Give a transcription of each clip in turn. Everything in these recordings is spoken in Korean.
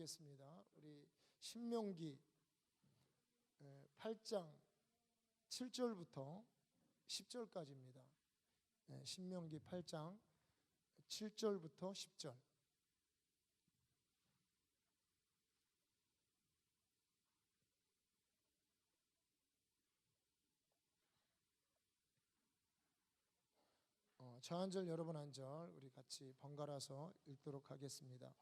하겠습니다. 우리 신명기 8장 7절부터 10절까지입니다. 신명기 8장 7절부터 10절. 저 한 절 여러분 한 절 우리 같이 번갈아서 읽도록 하겠습니다.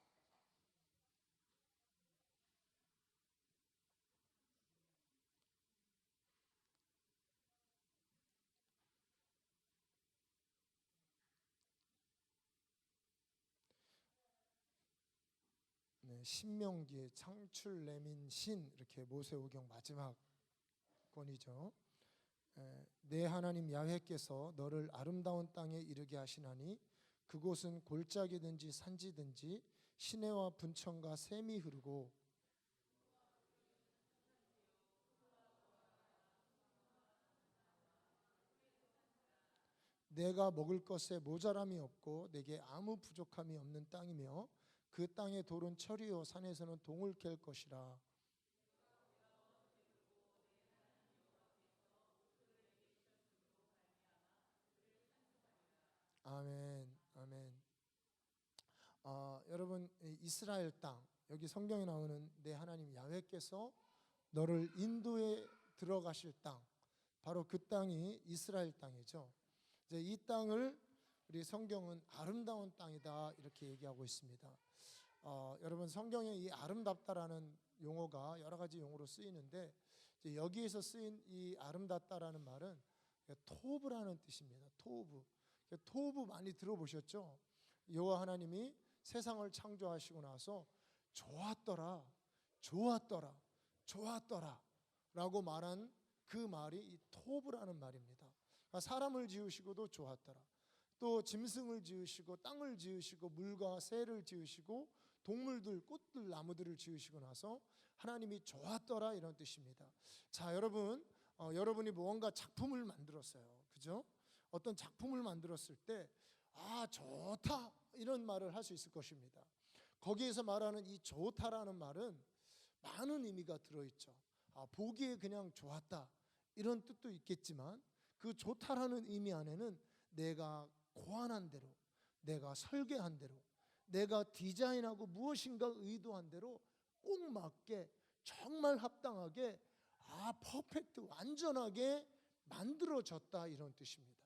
신명기 창출 레민 신 이렇게 모세오경 마지막 권이죠. 내 하나님 야훼께서 너를 아름다운 땅에 이르게 하시나니 그곳은 골짜기든지 산지든지 시내와 분천과 샘이 흐르고 내가 먹을 것에 모자람이 없고 내게 아무 부족함이 없는 땅이며 그 땅의 돌은 철이요 산에서는 동을 캘 것이라. 아멘, 아멘. 여러분, 이스라엘 땅, 여기 성경에 나오는 내 하나님 야훼께서 너를 인도에 들어가실 땅, 바로 그 땅이 이스라엘 땅이죠. 이제 이 땅을 우리 성경은 아름다운 땅이다 이렇게 얘기하고 있습니다. 여러분, 성경에 이 아름답다라는 용어가 여러 가지 용어로 쓰이는데 이제 여기에서 쓰인 이 아름답다라는 말은 토브라는 뜻입니다. 토브 많이 들어보셨죠? 여호와 하나님이 세상을 창조하시고 나서 좋았더라 라고 말한 그 말이 이 토브라는 말입니다. 그러니까 사람을 지으시고도 좋았더라, 또 짐승을 지으시고 땅을 지으시고 물과 새를 지으시고 동물들, 꽃들, 나무들을 지으시고 나서 하나님이 좋았더라 이런 뜻입니다. 자, 여러분, 여러분이 무언가 작품을 만들었어요. 그죠? 어떤 작품을 만들었을 때 좋다 이런 말을 할 수 있을 것입니다. 거기에서 말하는 이 좋다라는 말은 많은 의미가 들어있죠. 보기에 그냥 좋았다 이런 뜻도 있겠지만 그 좋다라는 의미 안에는 내가 고안한 대로, 내가 설계한 대로, 내가 디자인하고 무엇인가 의도한 대로 꼭 맞게 정말 합당하게 퍼펙트 완전하게 만들어졌다 이런 뜻입니다.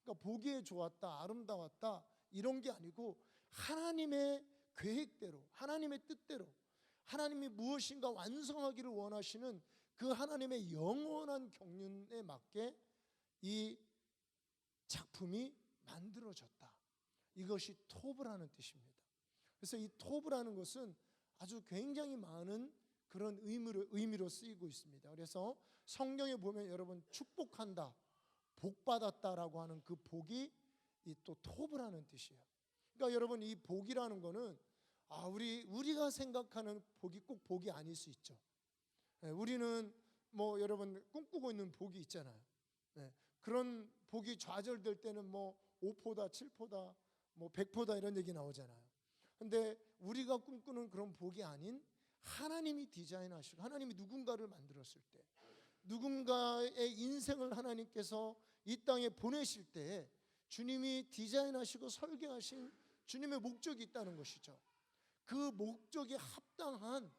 그러니까 보기에 좋았다, 아름다웠다 이런 게 아니고 하나님의 계획대로, 하나님의 뜻대로 하나님이 무엇인가 완성하기를 원하시는 그 하나님의 영원한 경륜에 맞게 이 작품이 만들어졌다. 이것이 토브라는 뜻입니다. 그래서 이 토브라는 것은 아주 굉장히 많은 그런 의미로 쓰이고 있습니다. 그래서 성경에 보면 여러분 축복한다, 복받았다라고 하는 그 복이 이 또 토브라는 뜻이에요. 그러니까 여러분 이 복이라는 거는 우리가 생각하는 복이 꼭 복이 아닐 수 있죠. 우리는 뭐 여러분 꿈꾸고 있는 복이 있잖아요. 그런 복이 좌절될 때는 뭐 5포다, 7포다, 뭐 100포다 이런 얘기 나오잖아요. 근데 우리가 꿈꾸는 그런 복이 아닌 하나님이 디자인하시고 하나님이 누군가를 만들었을 때, 누군가의 인생을 하나님께서 이 땅에 보내실 때 주님이 디자인하시고 설계하신 주님의 목적이 있다는 것이죠. 그 목적에 합당한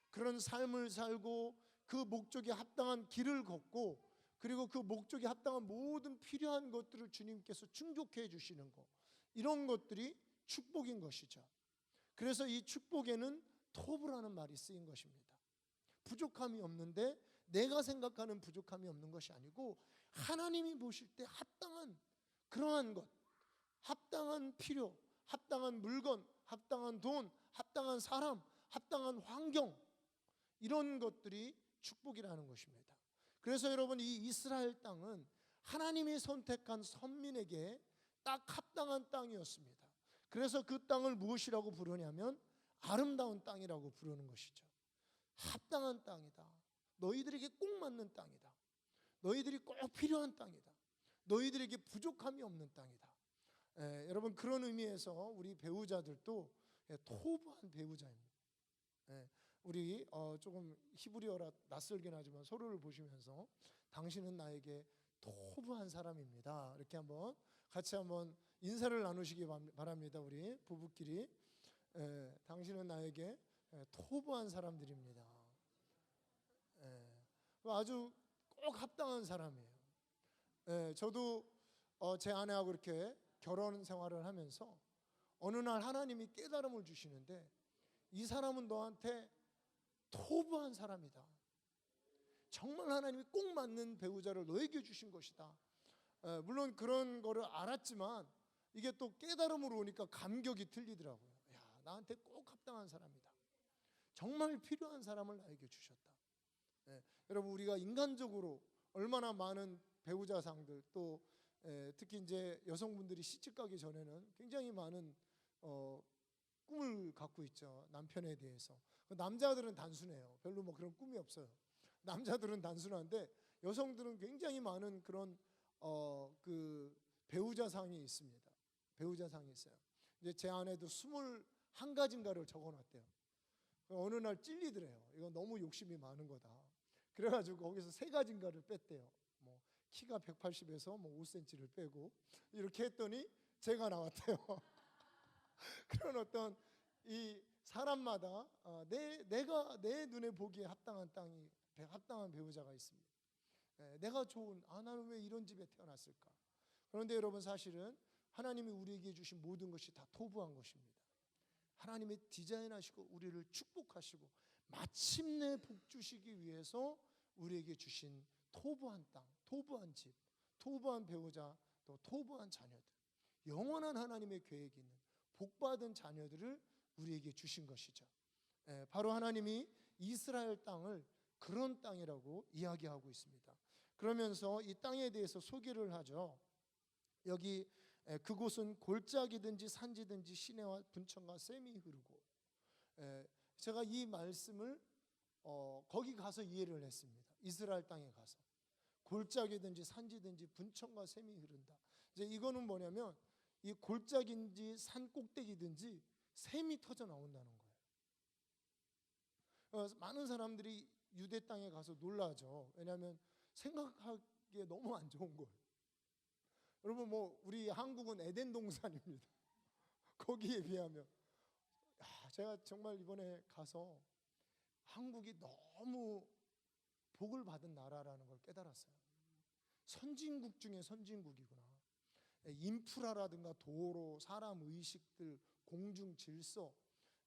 그런 삶을 살고 그 목적에 합당한 길을 걷고 그리고 그 목적에 합당한 모든 필요한 것들을 주님께서 충족해 주시는 것, 이런 것들이 축복인 것이죠. 그래서 이 축복에는 토브라는 말이 쓰인 것입니다. 부족함이 없는데 내가 생각하는 부족함이 없는 것이 아니고 하나님이 보실 때 합당한 그러한 것, 합당한 필요, 합당한 물건, 합당한 돈, 합당한 사람, 합당한 환경, 이런 것들이 축복이라는 것입니다. 그래서 여러분 이 이스라엘 땅은 하나님이 선택한 선민에게 딱 합당한 땅이었습니다. 그래서 그 땅을 무엇이라고 부르냐면 아름다운 땅이라고 부르는 것이죠. 합당한 땅이다. 너희들에게 꼭 맞는 땅이다. 너희들이 꼭 필요한 땅이다. 너희들에게 부족함이 없는 땅이다. 여러분 그런 의미에서 우리 배우자들도 토브한 배우자입니다. 우리 조금 히브리어라 낯설긴 하지만 서로를 보시면서 당신은 나에게 토부한 사람입니다. 이렇게 한번 같이 한번 인사를 나누시기 바랍니다. 우리 부부끼리. 당신은 나에게 토부한 사람들입니다. 아주 꼭 합당한 사람이에요. 저도 제 아내하고 이렇게 결혼 생활을 하면서 어느 날 하나님이 깨달음을 주시는데 이 사람은 너한테 토부한 사람이다. 정말 하나님이 꼭 맞는 배우자를 너에게 주신 것이다. 물론 그런 거를 알았지만 이게 또 깨달음으로 오니까 감격이 틀리더라고요. 야, 나한테 꼭 합당한 사람이다. 정말 필요한 사람을 나에게 주셨다. 여러분, 우리가 인간적으로 얼마나 많은 배우자상들, 또 특히 이제 여성분들이 시집가기 전에는 굉장히 많은 꿈을 갖고 있죠. 남편에 대해서. 남자들은 단순해요. 별로 뭐 그런 꿈이 없어요. 남자들은 단순한데 여성들은 굉장히 많은 그런 그 배우자상이 있습니다. 배우자상이 있어요. 이제 제 아내도 21가지인가를 적어놨대요. 어느 날 찔리더래요. 이거 너무 욕심이 많은 거다. 그래가지고 거기서 3가지인가를 뺐대요. 뭐 키가 180에서 뭐 5cm를 빼고 이렇게 했더니 제가 나왔대요. 그런 어떤 이 사람마다 내가 내 눈에 보기에 합당한 배우자가 있습니다. 내가 좋은 나는 왜 이런 집에 태어났을까? 그런데 여러분, 사실은 하나님이 우리에게 주신 모든 것이 다 토부한 것입니다. 하나님이 디자인하시고 우리를 축복하시고 마침내 복 주시기 위해서 우리에게 주신 토부한 땅, 토부한 집, 토부한 배우자, 또 토부한 자녀들, 영원한 하나님의 계획이 있는 복받은 자녀들을 우리에게 주신 것이죠. 바로 하나님이 이스라엘 땅을 그런 땅이라고 이야기하고 있습니다. 그러면서 이 땅에 대해서 소개를 하죠. 여기 그곳은 골짜기든지 산지든지 시내와 분천과 샘이 흐르고, 제가 이 말씀을 거기 가서 이해를 했습니다. 이스라엘 땅에 가서 골짜기든지 산지든지 분천과 샘이 흐른다. 이제 이거는 뭐냐면 이 골짜기인지 산 꼭대기든지 샘이 터져 나온다는 거예요. 많은 사람들이 유대 땅에 가서 놀라죠. 왜냐하면 생각하기에 너무 안 좋은 거예요. 여러분, 뭐 우리 한국은 에덴 동산입니다. 거기에 비하면 제가 정말 이번에 가서 한국이 너무 복을 받은 나라라는 걸 깨달았어요. 선진국 중에 선진국이구나. 인프라라든가 도로, 사람 의식들, 공중 질서,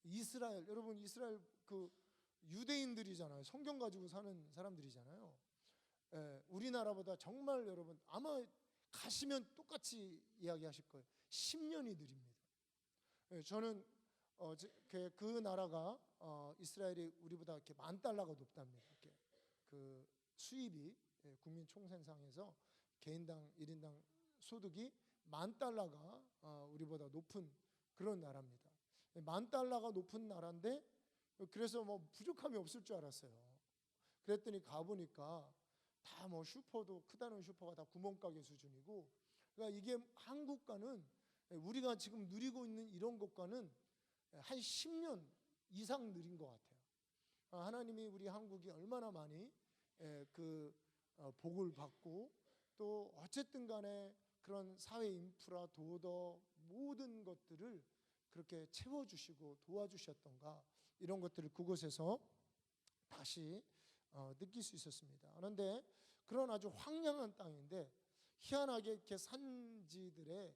이스라엘, 여러분 이스라엘 그 유대인들이잖아요. 성경 가지고 사는 사람들이잖아요. 우리나라보다 정말 여러분 아마 가시면 똑같이 이야기하실 거예요. 10년이 느립니다. 저는 그 나라가 이스라엘이 우리보다 이렇게 $10,000가 높답니다. 이렇게 그 수입이 국민 총생상에서 개인당 1인당 소득이 $10,000가 우리보다 높은 그런 나라입니다. $10,000가 높은 나라인데 그래서 뭐 부족함이 없을 줄 알았어요. 그랬더니 가보니까 다 뭐 슈퍼도 크다는 슈퍼가 다 구멍가게 수준이고, 그러니까 이게 한국과는 우리가 지금 누리고 있는 이런 것과는 한 10년 이상 느린 것 같아요. 하나님이 우리 한국이 얼마나 많이 그 복을 받고 또 어쨌든 간에 그런 사회 인프라, 도덕 모든 것들을 그렇게 채워주시고 도와주셨던가, 이런 것들을 그곳에서 다시 느낄 수 있었습니다. 그런데 그런 아주 황량한 땅인데 희한하게 이렇게 산지들의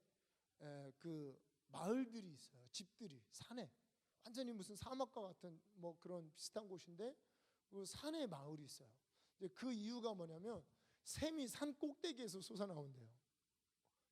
그 마을들이 있어요. 집들이 산에 완전히 무슨 사막과 같은 뭐 그런 비슷한 곳인데 그 산에 마을이 있어요. 이제 그 이유가 뭐냐면 샘이 산 꼭대기에서 솟아나온대요.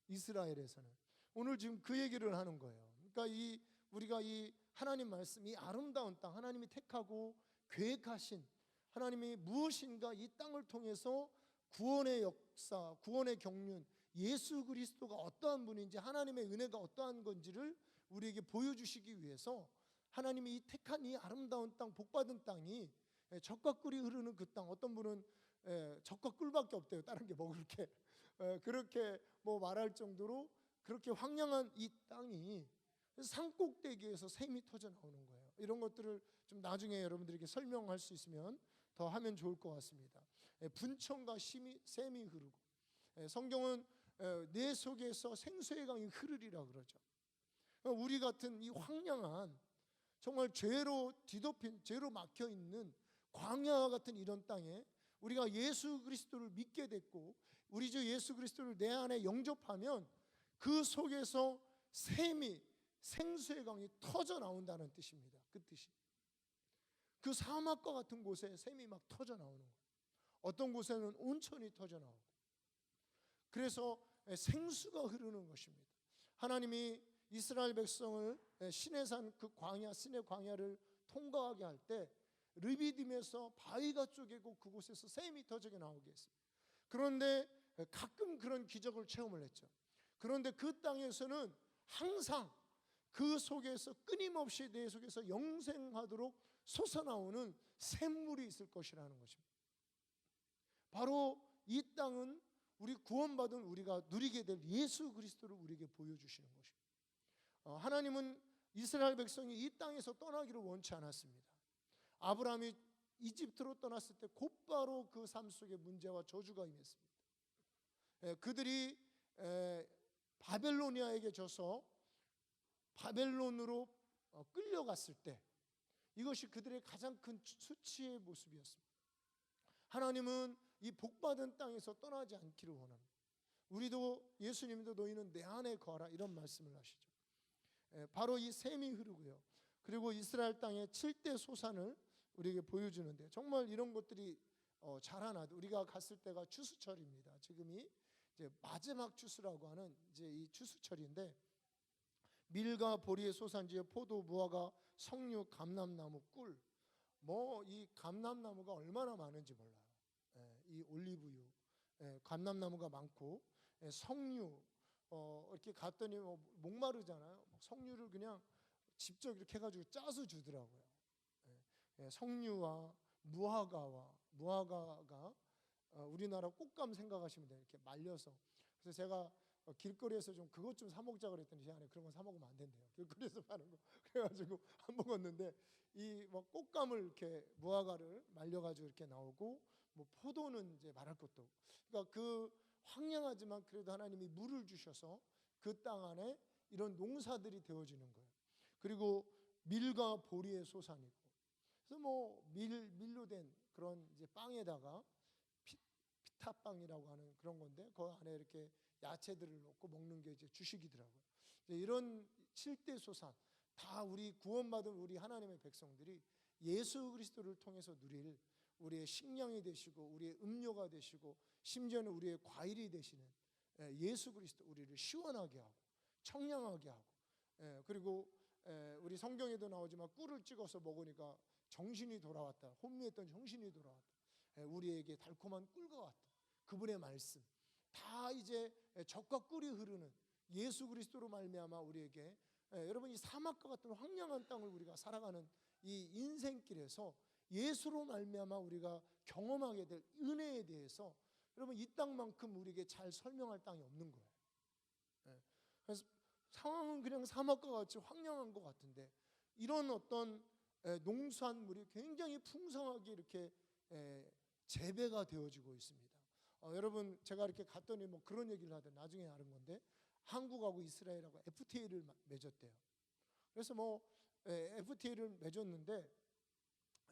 이스라엘에서는. 오늘 지금 그 얘기를 하는 거예요. 그러니까 우리가 이 하나님 말씀, 이 아름다운 땅, 하나님이 택하고 계획하신 하나님이 무엇인가 이 땅을 통해서 구원의 역사, 구원의 경륜, 예수 그리스도가 어떠한 분인지, 하나님의 은혜가 어떠한 건지를 우리에게 보여주시기 위해서 하나님이 이 택한 이 아름다운 땅, 복받은 땅이 젖과 꿀이 흐르는 그 땅, 어떤 분은 젖과 꿀밖에 없대요. 다른 게 먹을 게. 그렇게 뭐 말할 정도로 그렇게 황량한 이 땅이 산꼭대기에서 샘이 터져 나오는 거예요. 이런 것들을 좀 나중에 여러분들에게 설명할 수 있으면 더 하면 좋을 것 같습니다. 분천과 샘이 흐르고, 성경은 내 속에서 생수의 강이 흐르리라 그러죠. 우리 같은 이 황량한, 정말 죄로 뒤덮인, 죄로 막혀 있는 광야 같은 이런 땅에 우리가 예수 그리스도를 믿게 됐고 우리 주 예수 그리스도를 내 안에 영접하면 그 속에서 샘이, 생수의 강이 터져 나온다는 뜻입니다. 그 뜻이. 그 사막과 같은 곳에 샘이 막 터져 나오는 거예요. 어떤 곳에는 온천이 터져 나오고, 그래서 생수가 흐르는 것입니다. 하나님이 이스라엘 백성을 시내산 그 광야, 시내 광야를 통과하게 할 때 르비딤에서 바위가 쪼개고 그곳에서 샘이 터져 나오게 했습니다. 그런데 가끔 그런 기적을 체험을 했죠. 그런데 그 땅에서는 항상 그 속에서 끊임없이 내 속에서 영생하도록 솟아나오는 샘물이 있을 것이라는 것입니다. 바로 이 땅은 우리 구원받은 우리가 누리게 될 예수 그리스도를 우리에게 보여주시는 것입니다. 하나님은 이스라엘 백성이 이 땅에서 떠나기를 원치 않았습니다. 아브라함이 이집트로 떠났을 때 곧바로 그 삶 속에 문제와 저주가 임했습니다. 그들이 바벨로니아에게 져서 바벨론으로 끌려갔을 때 이것이 그들의 가장 큰 수치의 모습이었습니다. 하나님은 이 복받은 땅에서 떠나지 않기를 원합니다. 우리도, 예수님도 너희는 내 안에 거하라 이런 말씀을 하시죠. 바로 이 샘이 흐르고요, 그리고 이스라엘 땅의 7대 소산을 우리에게 보여주는데, 정말 이런 것들이 자라나도, 우리가 갔을 때가 추수철입니다. 지금이 이제 마지막 추수라고 하는 이제 이 추수철인데, 밀과 보리의 소산지에 포도, 무화과, 석류, 감람나무, 꿀, 뭐 이 감람나무가 얼마나 많은지 몰라요. 이 올리브유, 감람나무가 많고, 석류, 이렇게 갔더니 목마르잖아요. 석류를 그냥 직접 이렇게 해가지고 짜서 주더라고요. 석류와 무화과가 우리나라 꽃감 생각하시면 돼요. 이렇게 말려서. 그래서 제가 길거리에서 좀 그것 좀 사 먹자 그랬더니 제 안에 그런 거 사 먹으면 안 된대요. 길거리에서 파는 거. 그래가지고 안 먹었는데, 이 뭐 꽃감을 이렇게 무화과를 말려가지고 이렇게 나오고, 뭐 포도는 이제 말할 것도 없고. 그러니까 그 황량하지만 그래도 하나님이 물을 주셔서 그 땅 안에 이런 농사들이 되어지는 거예요. 그리고 밀과 보리의 소산이고, 그래서 뭐 밀로 된 그런 이제 빵에다가 피타빵이라고 하는 그런 건데, 그 안에 이렇게 야채들을 넣고 먹는 게 이제 주식이더라고요. 이런 7대 소산, 다 우리 구원받은 우리 하나님의 백성들이 예수 그리스도를 통해서 누릴 우리의 식량이 되시고 우리의 음료가 되시고 심지어는 우리의 과일이 되시는 예수 그리스도, 우리를 시원하게 하고 청량하게 하고, 그리고 우리 성경에도 나오지만 꿀을 찍어서 먹으니까 정신이 돌아왔다, 혼미했던 정신이 돌아왔다, 우리에게 달콤한 꿀과 같다. 그분의 말씀 다 이제 젖과 꿀이 흐르는 예수 그리스도로 말미암아 우리에게, 여러분 이 사막과 같은 황량한 땅을 우리가 살아가는 이 인생길에서 예수로 말미암아 우리가 경험하게 될 은혜에 대해서, 여러분 이 땅만큼 우리에게 잘 설명할 땅이 없는 거예요. 그래서 상황은 그냥 사막과 같이 황량한 것 같은데, 이런 어떤 농산물이 굉장히 풍성하게 이렇게 재배가 되어지고 있습니다. 여러분 제가 이렇게 갔더니 뭐 그런 얘기를 하더니 나중에 아는 건데, 한국하고 이스라엘하고 FTA를 맺었대요. 그래서 뭐 FTA를 맺었는데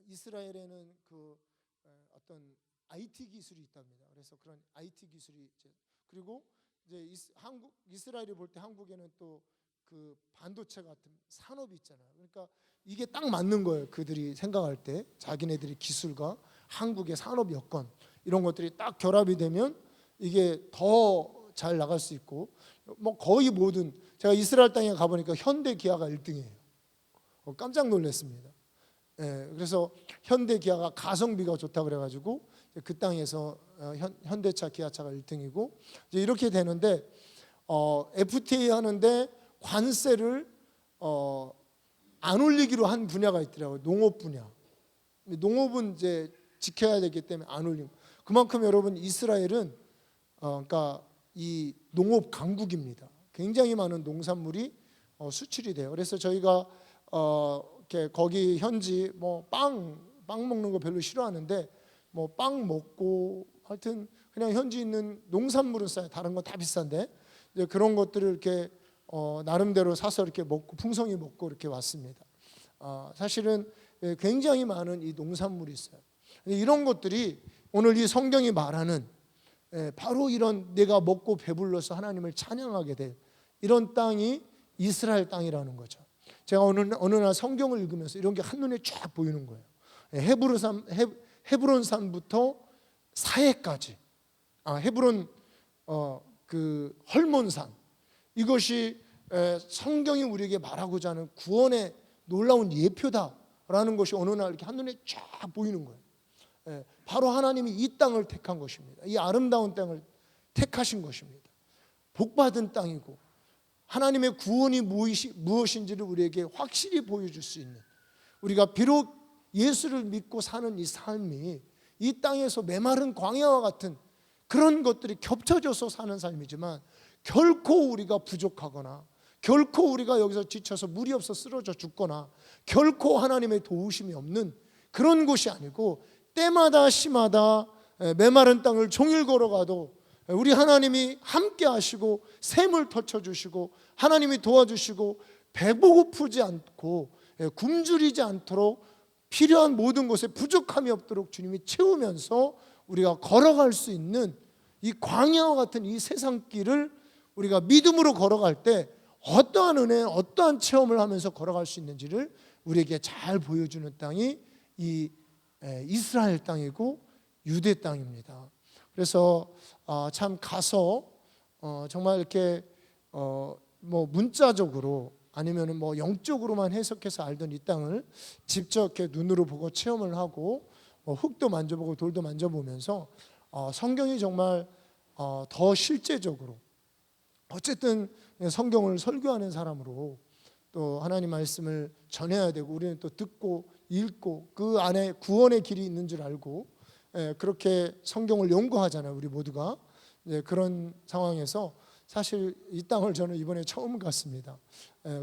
이스라엘에는 그 어떤 IT 기술이 있답니다. 그래서 그런 IT 기술이 이제, 그리고 이제 이스라엘이 볼 때 한국에는 또 그 반도체 같은 산업이 있잖아요. 그러니까 이게 딱 맞는 거예요. 그들이 생각할 때 자기네들의 기술과 한국의 산업 여건, 이런 것들이 딱 결합이 되면 이게 더 잘 나갈 수 있고, 뭐 거의 모든, 제가 이스라엘 땅에 가보니까 현대 기아가 1등이에요. 깜짝 놀랐습니다. 그래서 현대 기아가 가성비가 좋다 그래가지고 그 땅에서 현대차 기아차가 1등이고, 이제 이렇게 되는데, FTA 하는데 관세를 안 올리기로 한 분야가 있더라고요. 농업 분야. 농업은 이제 지켜야 되기 때문에 안 올리고, 그만큼 여러분 이스라엘은 그러니까 이 농업 강국입니다. 굉장히 많은 농산물이 수출이 돼요. 그래서 저희가 이렇게 거기 현지 뭐 빵 먹는 거 별로 싫어하는데 뭐 빵 먹고 하여튼 그냥 현지 있는 농산물은 싸요. 다른 건 다 비싼데 이제 그런 것들을 이렇게 나름대로 사서 이렇게 먹고 풍성히 먹고 이렇게 왔습니다. 사실은 굉장히 많은 이 농산물이 있어요. 이런 것들이 오늘 이 성경이 말하는 바로 이런 내가 먹고 배불러서 하나님을 찬양하게 될 이런 땅이 이스라엘 땅이라는 거죠. 제가 어느 날 성경을 읽으면서 이런 게 한눈에 쫙 보이는 거예요. 헤브론산부터 사해까지, 헤브론 그 헐몬산, 이것이 성경이 우리에게 말하고자 하는 구원의 놀라운 예표다라는 것이 어느 날 이렇게 한눈에 쫙 보이는 거예요. 바로 하나님이 이 땅을 택한 것입니다. 이 아름다운 땅을 택하신 것입니다. 복받은 땅이고 하나님의 구원이 무엇인지를 우리에게 확실히 보여줄 수 있는, 우리가 비록 예수를 믿고 사는 이 삶이 이 땅에서 메마른 광야와 같은 그런 것들이 겹쳐져서 사는 삶이지만 결코 우리가 부족하거나 결코 우리가 여기서 지쳐서 물이 없어 쓰러져 죽거나 결코 하나님의 도우심이 없는 그런 곳이 아니고 때마다 시마다 메마른 땅을 종일 걸어가도 우리 하나님이 함께 하시고 샘을 터쳐주시고 하나님이 도와주시고 배고프지 않고 굶주리지 않도록 필요한 모든 것에 부족함이 없도록 주님이 채우면서 우리가 걸어갈 수 있는 이 광야와 같은 이 세상길을 우리가 믿음으로 걸어갈 때 어떠한 은혜, 어떠한 체험을 하면서 걸어갈 수 있는지를 우리에게 잘 보여주는 땅이 이 이스라엘 땅이고 유대 땅입니다. 그래서 참 가서 정말 이렇게 뭐 문자적으로 아니면은 뭐 영적으로만 해석해서 알던 이 땅을 직접 이렇게 눈으로 보고 체험을 하고 흙도 만져보고 돌도 만져보면서 성경이 정말 더 실제적으로, 어쨌든 성경을 설교하는 사람으로 또 하나님 말씀을 전해야 되고 우리는 또 듣고 읽고 그 안에 구원의 길이 있는 줄 알고 그렇게 성경을 연구하잖아요. 우리 모두가 그런 상황에서 사실 이 땅을 저는 이번에 처음 갔습니다.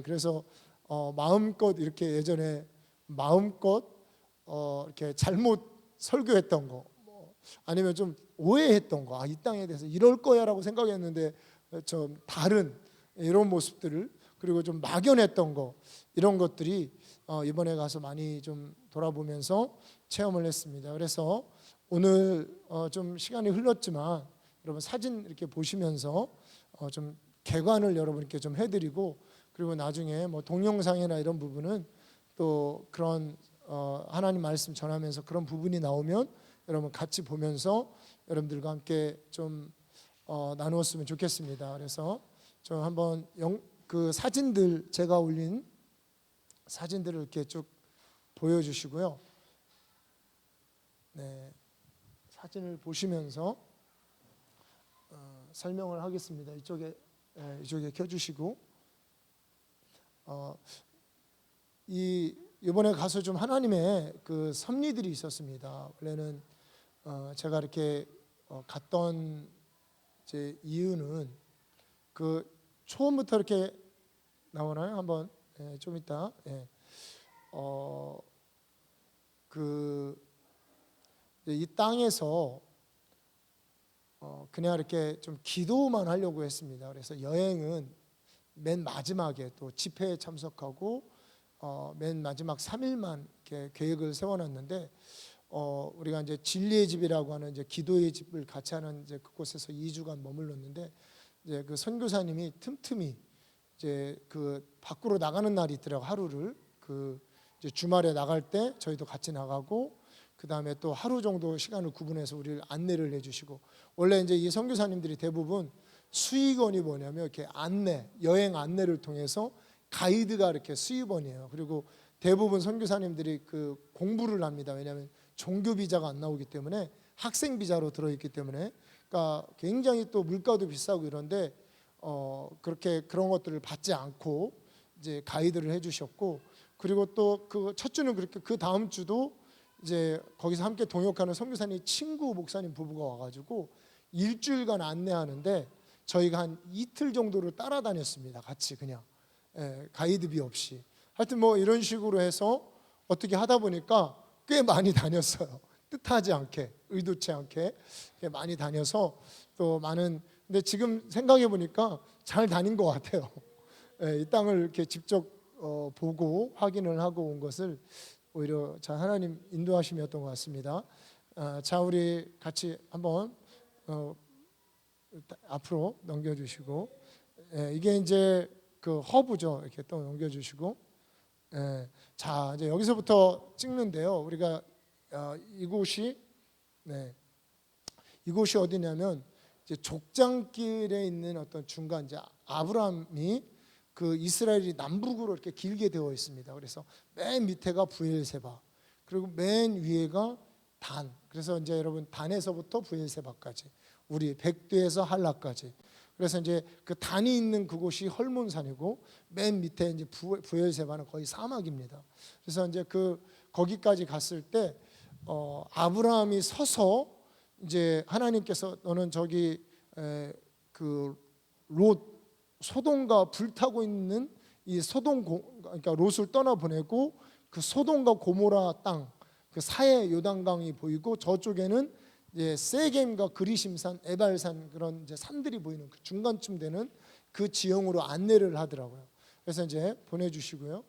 그래서 마음껏 이렇게 예전에 마음껏 이렇게 잘못 설교했던 거, 아니면 좀 오해했던 거, 이 땅에 대해서 이럴 거야라고 생각했는데 좀 다른 이런 모습들을, 그리고 좀 막연했던 거, 이런 것들이 이번에 가서 많이 좀 돌아보면서 체험을 했습니다. 그래서 오늘 좀 시간이 흘렀지만 여러분 사진 이렇게 보시면서 좀 개관을 여러분께 좀 해드리고, 그리고 나중에 뭐 동영상이나 이런 부분은 또 그런 하나님 말씀 전하면서 그런 부분이 나오면 여러분 같이 보면서 여러분들과 함께 좀 나누었으면 좋겠습니다. 그래서 좀 한번 그 사진들, 제가 올린 사진들을 이렇게 쭉 보여주시고요. 네, 사진을 보시면서 설명을 하겠습니다. 이쪽에 켜주시고, 이번에 가서 좀 하나님의 그 섭리들이 있었습니다. 원래는 제가 이렇게 갔던 제 이유는 그 처음부터 이렇게 나오나요? 한번 좀 이따 이 땅에서 그냥 이렇게 좀 기도만 하려고 했습니다. 그래서 여행은 맨 마지막에 또 집회에 참석하고 맨 마지막 3일만 이렇게 계획을 세워놨는데 우리가 이제 진리의 집이라고 하는 이제 기도의 집을 같이 하는 이제 그곳에서 2주간 머물렀는데, 이제 그 선교사님이 틈틈이 이제 그 밖으로 나가는 날이 있더라고. 하루를 그 이제 주말에 나갈 때 저희도 같이 나가고, 그 다음에 또 하루 정도 시간을 구분해서 우리를 안내를 해주시고, 원래 이제 이 선교사님들이 대부분 수익원이 뭐냐면 이렇게 여행 안내를 통해서 가이드가 이렇게 수입원이에요. 그리고 대부분 선교사님들이 그 공부를 합니다. 왜냐하면 종교 비자가 안 나오기 때문에, 학생 비자로 들어있기 때문에, 그러니까 굉장히 또 물가도 비싸고 이런데 그렇게 그런 것들을 받지 않고 이제 가이드를 해주셨고, 그리고 또 그 첫 주는 그렇게, 그 다음 주도 이제 거기서 함께 동역하는 선교사님 친구 목사님 부부가 와가지고 일주일간 안내하는데 저희가 한 이틀 정도를 따라다녔습니다. 같이 그냥 가이드비 없이. 하여튼 뭐 이런 식으로 해서 어떻게 하다 보니까 꽤 많이 다녔어요. 뜻하지 않게, 의도치 않게 꽤 많이 다녀서 또 많은, 근데 지금 생각해 보니까 잘 다닌 것 같아요. 예, 이 땅을 이렇게 직접 보고 확인을 하고 온 것을 오히려 잘 하나님 인도하심이었던 것 같습니다. 자, 우리 같이 한번 앞으로 넘겨주시고, 이게 이제 그 허브죠. 이렇게 또 넘겨주시고, 자, 이제 여기서부터 찍는데요. 우리가 이곳이 이곳이 어디냐면 이제 족장길에 있는 어떤 중간, 이제 아브라함이 그 이스라엘이 남북으로 이렇게 길게 되어 있습니다. 그래서 맨 밑에가 브엘세바, 그리고 맨 위에가 단. 그래서 이제 여러분 단에서부터 브엘세바까지, 우리 백두에서 할라까지. 그래서 이제 그 단이 있는 그곳이 헐몬산이고 맨 밑에 이제 브엘세바는 거의 사막입니다. 그래서 이제 거기까지 갔을 때 아브라함이 서서 이제 하나님께서 너는 저기 그 소돔과 불타고 있는 이 그러니까 롯을 떠나 보내고 그 소돔과 고모라 땅, 그 사해 요단강이 보이고 저쪽에는 이제 세겜과 그리심산, 에발산, 그런 이제 산들이 보이는 그 중간쯤 되는 그 지형으로 안내를 하더라고요. 그래서 이제 보내주시고요.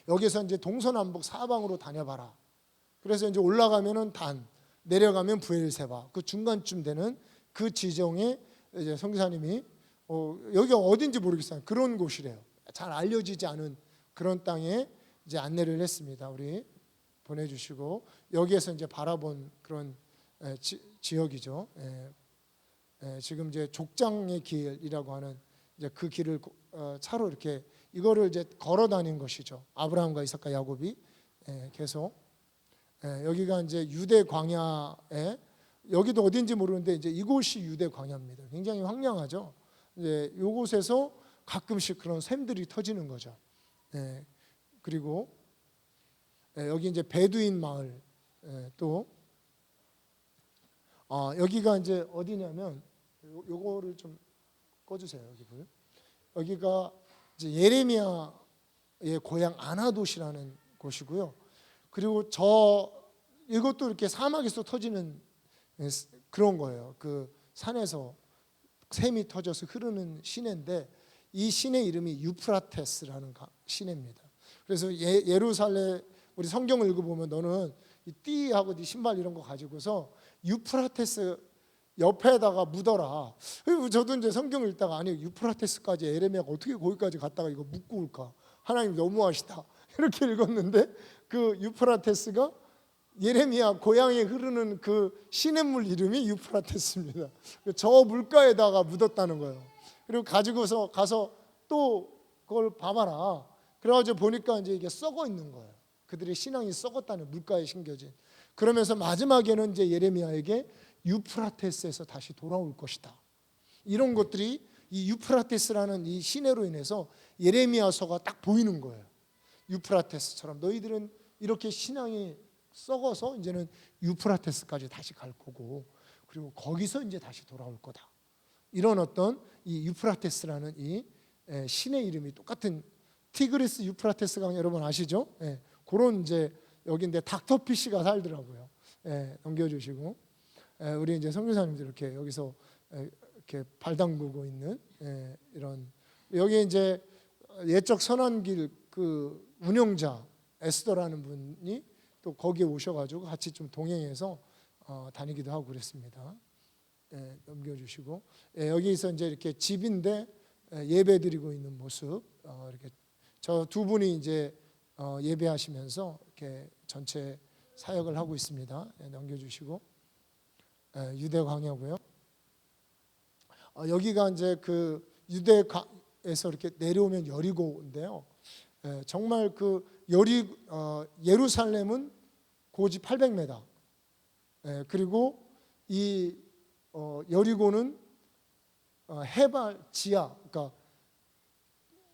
여기서 이제 동서남북 사방으로 다녀봐라. 그래서 이제 올라가면은 단, 내려가면 브엘세바, 그 중간쯤 되는 그 지정에 이제 선교사님이 여기가 어딘지 모르겠어요. 그런 곳이래요. 잘 알려지지 않은 그런 땅에 이제 안내를 했습니다. 우리 보내주시고 여기에서 이제 바라본 그런 지역이죠. 지금 이제 족장의 길이라고 하는 이제 그 길을 차로 이렇게 이거를 이제 걸어 다닌 것이죠. 아브라함과 이삭과 야곱이 계속. 여기가 이제 유대 광야에, 여기도 어딘지 모르는데 이제 이곳이 유대 광야입니다. 굉장히 황량하죠. 이제 이곳에서 가끔씩 그런 샘들이 터지는 거죠. 그리고 여기 이제 베두인 마을, 또 여기가 이제 어디냐면 요거를 좀 꺼주세요. 여기 불. 여기가 이제 예레미야의 고향 아나돗이라는 곳이고요. 그리고 이것도 이렇게 사막에서 터지는 그런 거예요. 그 산에서 샘이 터져서 흐르는 시내인데 이 시내 이름이 유프라테스라는 시내입니다. 그래서 예루살렘, 우리 성경을 읽어보면 너는 이 띠하고 네 신발 이런 거 가지고서 유프라테스 옆에다가 묻어라. 저도 이제 성경을 읽다가 아니 유프라테스까지 에레미야가 어떻게 거기까지 갔다가 이거 묻고 올까? 하나님 너무하시다. 이렇게 읽었는데 그 유프라테스가 예레미야 고향에 흐르는 그 시냇물 이름이 유프라테스입니다. 저 물가에다가 묻었다는 거예요. 그리고 가지고서 가서 또 그걸 봐봐라. 그래가지고 보니까 이제 이게 썩어 있는 거예요. 그들의 신앙이 썩었다는, 물가에 심겨진. 그러면서 마지막에는 이제 예레미야에게 유프라테스에서 다시 돌아올 것이다. 이런 것들이 이 유프라테스라는 이 시내로 인해서 예레미야서가 딱 보이는 거예요. 유프라테스처럼 너희들은 이렇게 신앙이 썩어서 이제는 유프라테스까지 다시 갈 거고, 그리고 거기서 이제 다시 돌아올 거다. 이런 어떤 이 유프라테스라는 이 신의 이름이 똑같은 티그리스 유프라테스 강 여러분 아시죠? 그런 이제 여기인데 닥터피쉬가 살더라고요. 넘겨주시고 우리 이제 선교사님들 이렇게 여기서 이렇게 발 담그고 있는 이런, 여기 이제 예적 선한길 그 운영자 에스더라는 분이 또 거기에 오셔가지고 같이 좀 동행해서 다니기도 하고 그랬습니다. 넘겨주시고 여기서 이제 이렇게 집인데 예배드리고 있는 모습, 이렇게 저 두 분이 이제 예배하시면서 이렇게 전체 사역을 하고 있습니다. 넘겨주시고 유대 광야고요. 여기가 이제 그 유대에서 이렇게 내려오면 여리고인데요. 정말 그 예루살렘은 고지 800m. 그리고 이 여리고는 해발 지하, 그러니까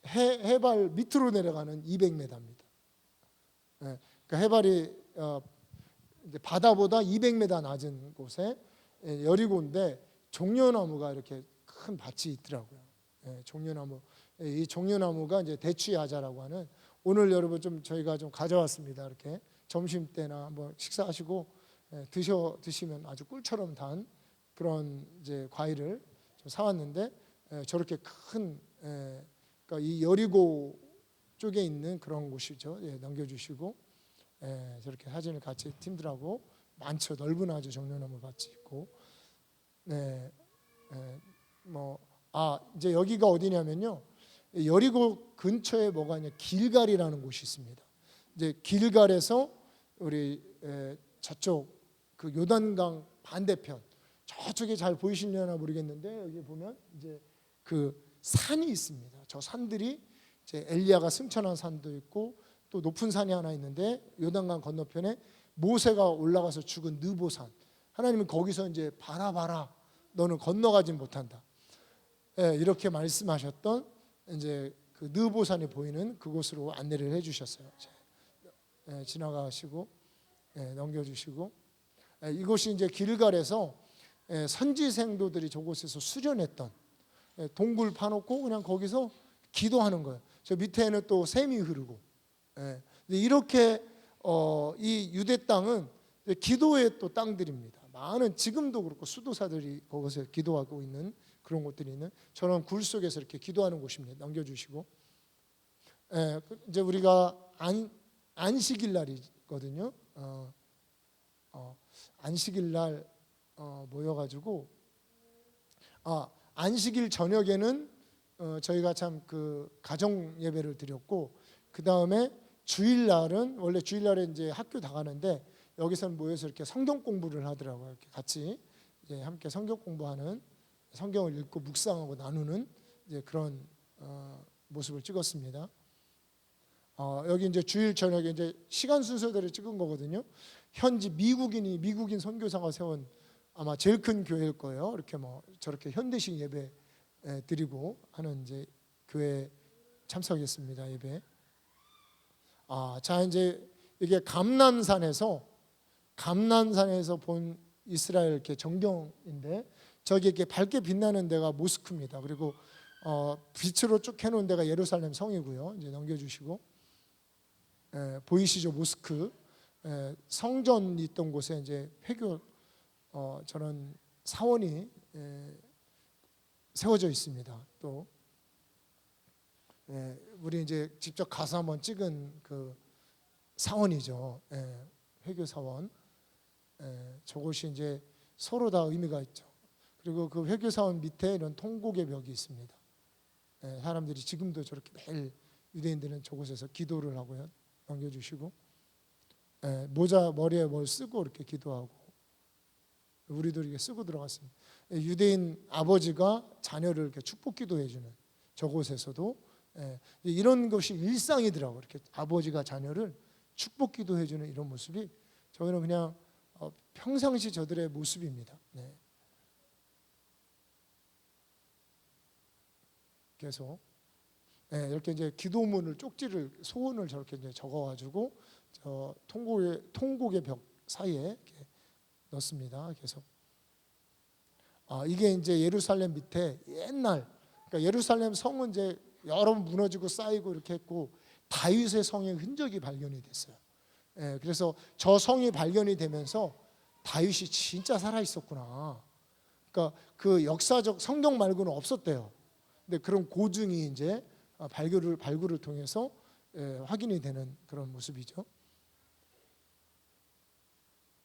해발 밑으로 내려가는 200m입니다. 그러니까 해발이 이제 바다보다 200m 낮은 곳에 여리고인데 종려나무가 이렇게 큰 밭이 있더라고요. 종려나무. 이 종려나무가 이제 대추야자라고 하는 오늘 여러분 좀 저희가 좀 가져왔습니다. 이렇게 점심 때나 뭐 식사하시고 드시면 아주 꿀처럼 단 그런 이제 과일을 좀 사왔는데 저렇게 큰 그러니까 이 여리고 쪽에 있는 그런 곳이죠. 넘겨주시고 저렇게 사진을 같이 팀들하고 많죠. 넓은 아주 정려나무 밭이 있고 이제 여기가 어디냐면요. 여리고 근처에 뭐가 있냐 길갈이라는 곳이 있습니다. 이제 길갈에서 우리 저쪽 그 요단강 반대편 저쪽에 잘 보이시려나 모르겠는데 여기 보면 이제 그 산이 있습니다. 저 산들이 이제 엘리야가 승천한 산도 있고 또 높은 산이 하나 있는데 요단강 건너편에 모세가 올라가서 죽은 느보산. 하나님은 거기서 이제 봐라 너는 건너가지 못한다. 이렇게 말씀하셨던 이제 그 느보산이 보이는 그곳으로 안내를 해주셨어요. 지나가시고 넘겨주시고 이곳이 이제 길갈에서 선지 생도들이 저곳에서 수련했던 동굴 파놓고 그냥 거기서 기도하는 거예요. 저 밑에는 또 샘이 흐르고 이렇게 이 유대 땅은 기도의 또 땅들입니다. 많은 지금도 그렇고 수도사들이 거기서 기도하고 있는 그런 곳들이 있는 저런 굴 속에서 이렇게 기도하는 곳입니다. 넘겨주시고 이제 우리가 안식일 날이거든요. 안식일 날 모여가지고 안식일 저녁에는 저희가 참 그 가정 예배를 드렸고 그 다음에 주일날은 원래 주일날에 이제 학교 다 가는데 여기서 모여서 이렇게 성경 공부를 하더라고요. 이렇게 같이 이제 함께 성경 공부하는 성경을 읽고 묵상하고 나누는 이제 그런 모습을 찍었습니다. 여기 이제 주일 저녁에 이제 시간 순서대로 찍은 거거든요. 현지 미국인 선교사가 세운 아마 제일 큰 교회일 거예요. 이렇게 뭐 저렇게 현대식 예배 드리고 하는 이제 교회 참석했습니다. 예배. 자 이제 이게 감람산에서 본 이스라엘 이렇게 정경인데 저기 이렇게 밝게 빛나는 데가 모스크입니다. 그리고 빛으로 쭉 해놓은 데가 예루살렘 성이고요. 이제 넘겨주시고 보이시죠 모스크 성전이 있던 곳에 이제 회교 저런 사원이 세워져 있습니다. 또 우리 이제 직접 가서 한번 찍은 그 사원이죠. 회교 사원. 저곳이 이제 서로 다 의미가 있죠. 그리고 그 회교 사원 밑에 이런 통곡의 벽이 있습니다. 사람들이 지금도 저렇게 매일 유대인들은 저곳에서 기도를 하고요. 넘겨주시고 모자 머리에 뭘 쓰고 이렇게 기도하고 우리도 이렇게 쓰고 들어갔습니다. 유대인 아버지가 자녀를 이렇게 축복 기도해주는 저곳에서도 이런 것이 일상이더라고요. 이렇게 아버지가 자녀를 축복 기도해주는 이런 모습이 저희는 그냥 평상시 저들의 모습입니다. 계속 이렇게 이제 기도문을 쪽지를 소원을 저렇게 이제 적어가지고 저 통곡의 벽 사이에 이렇게 넣습니다. 계속. 이게 이제 예루살렘 밑에 옛날 그러니까 예루살렘 성은 이제 여러 번 무너지고 쌓이고 이렇게 했고 다윗의 성의 흔적이 발견이 됐어요. 그래서 저 성이 발견이 되면서 다윗이 진짜 살아 있었구나. 그러니까 그 역사적 성경 말고는 없었대요. 근데 그런 고증이 이제 발굴을 통해서 확인이 되는 그런 모습이죠.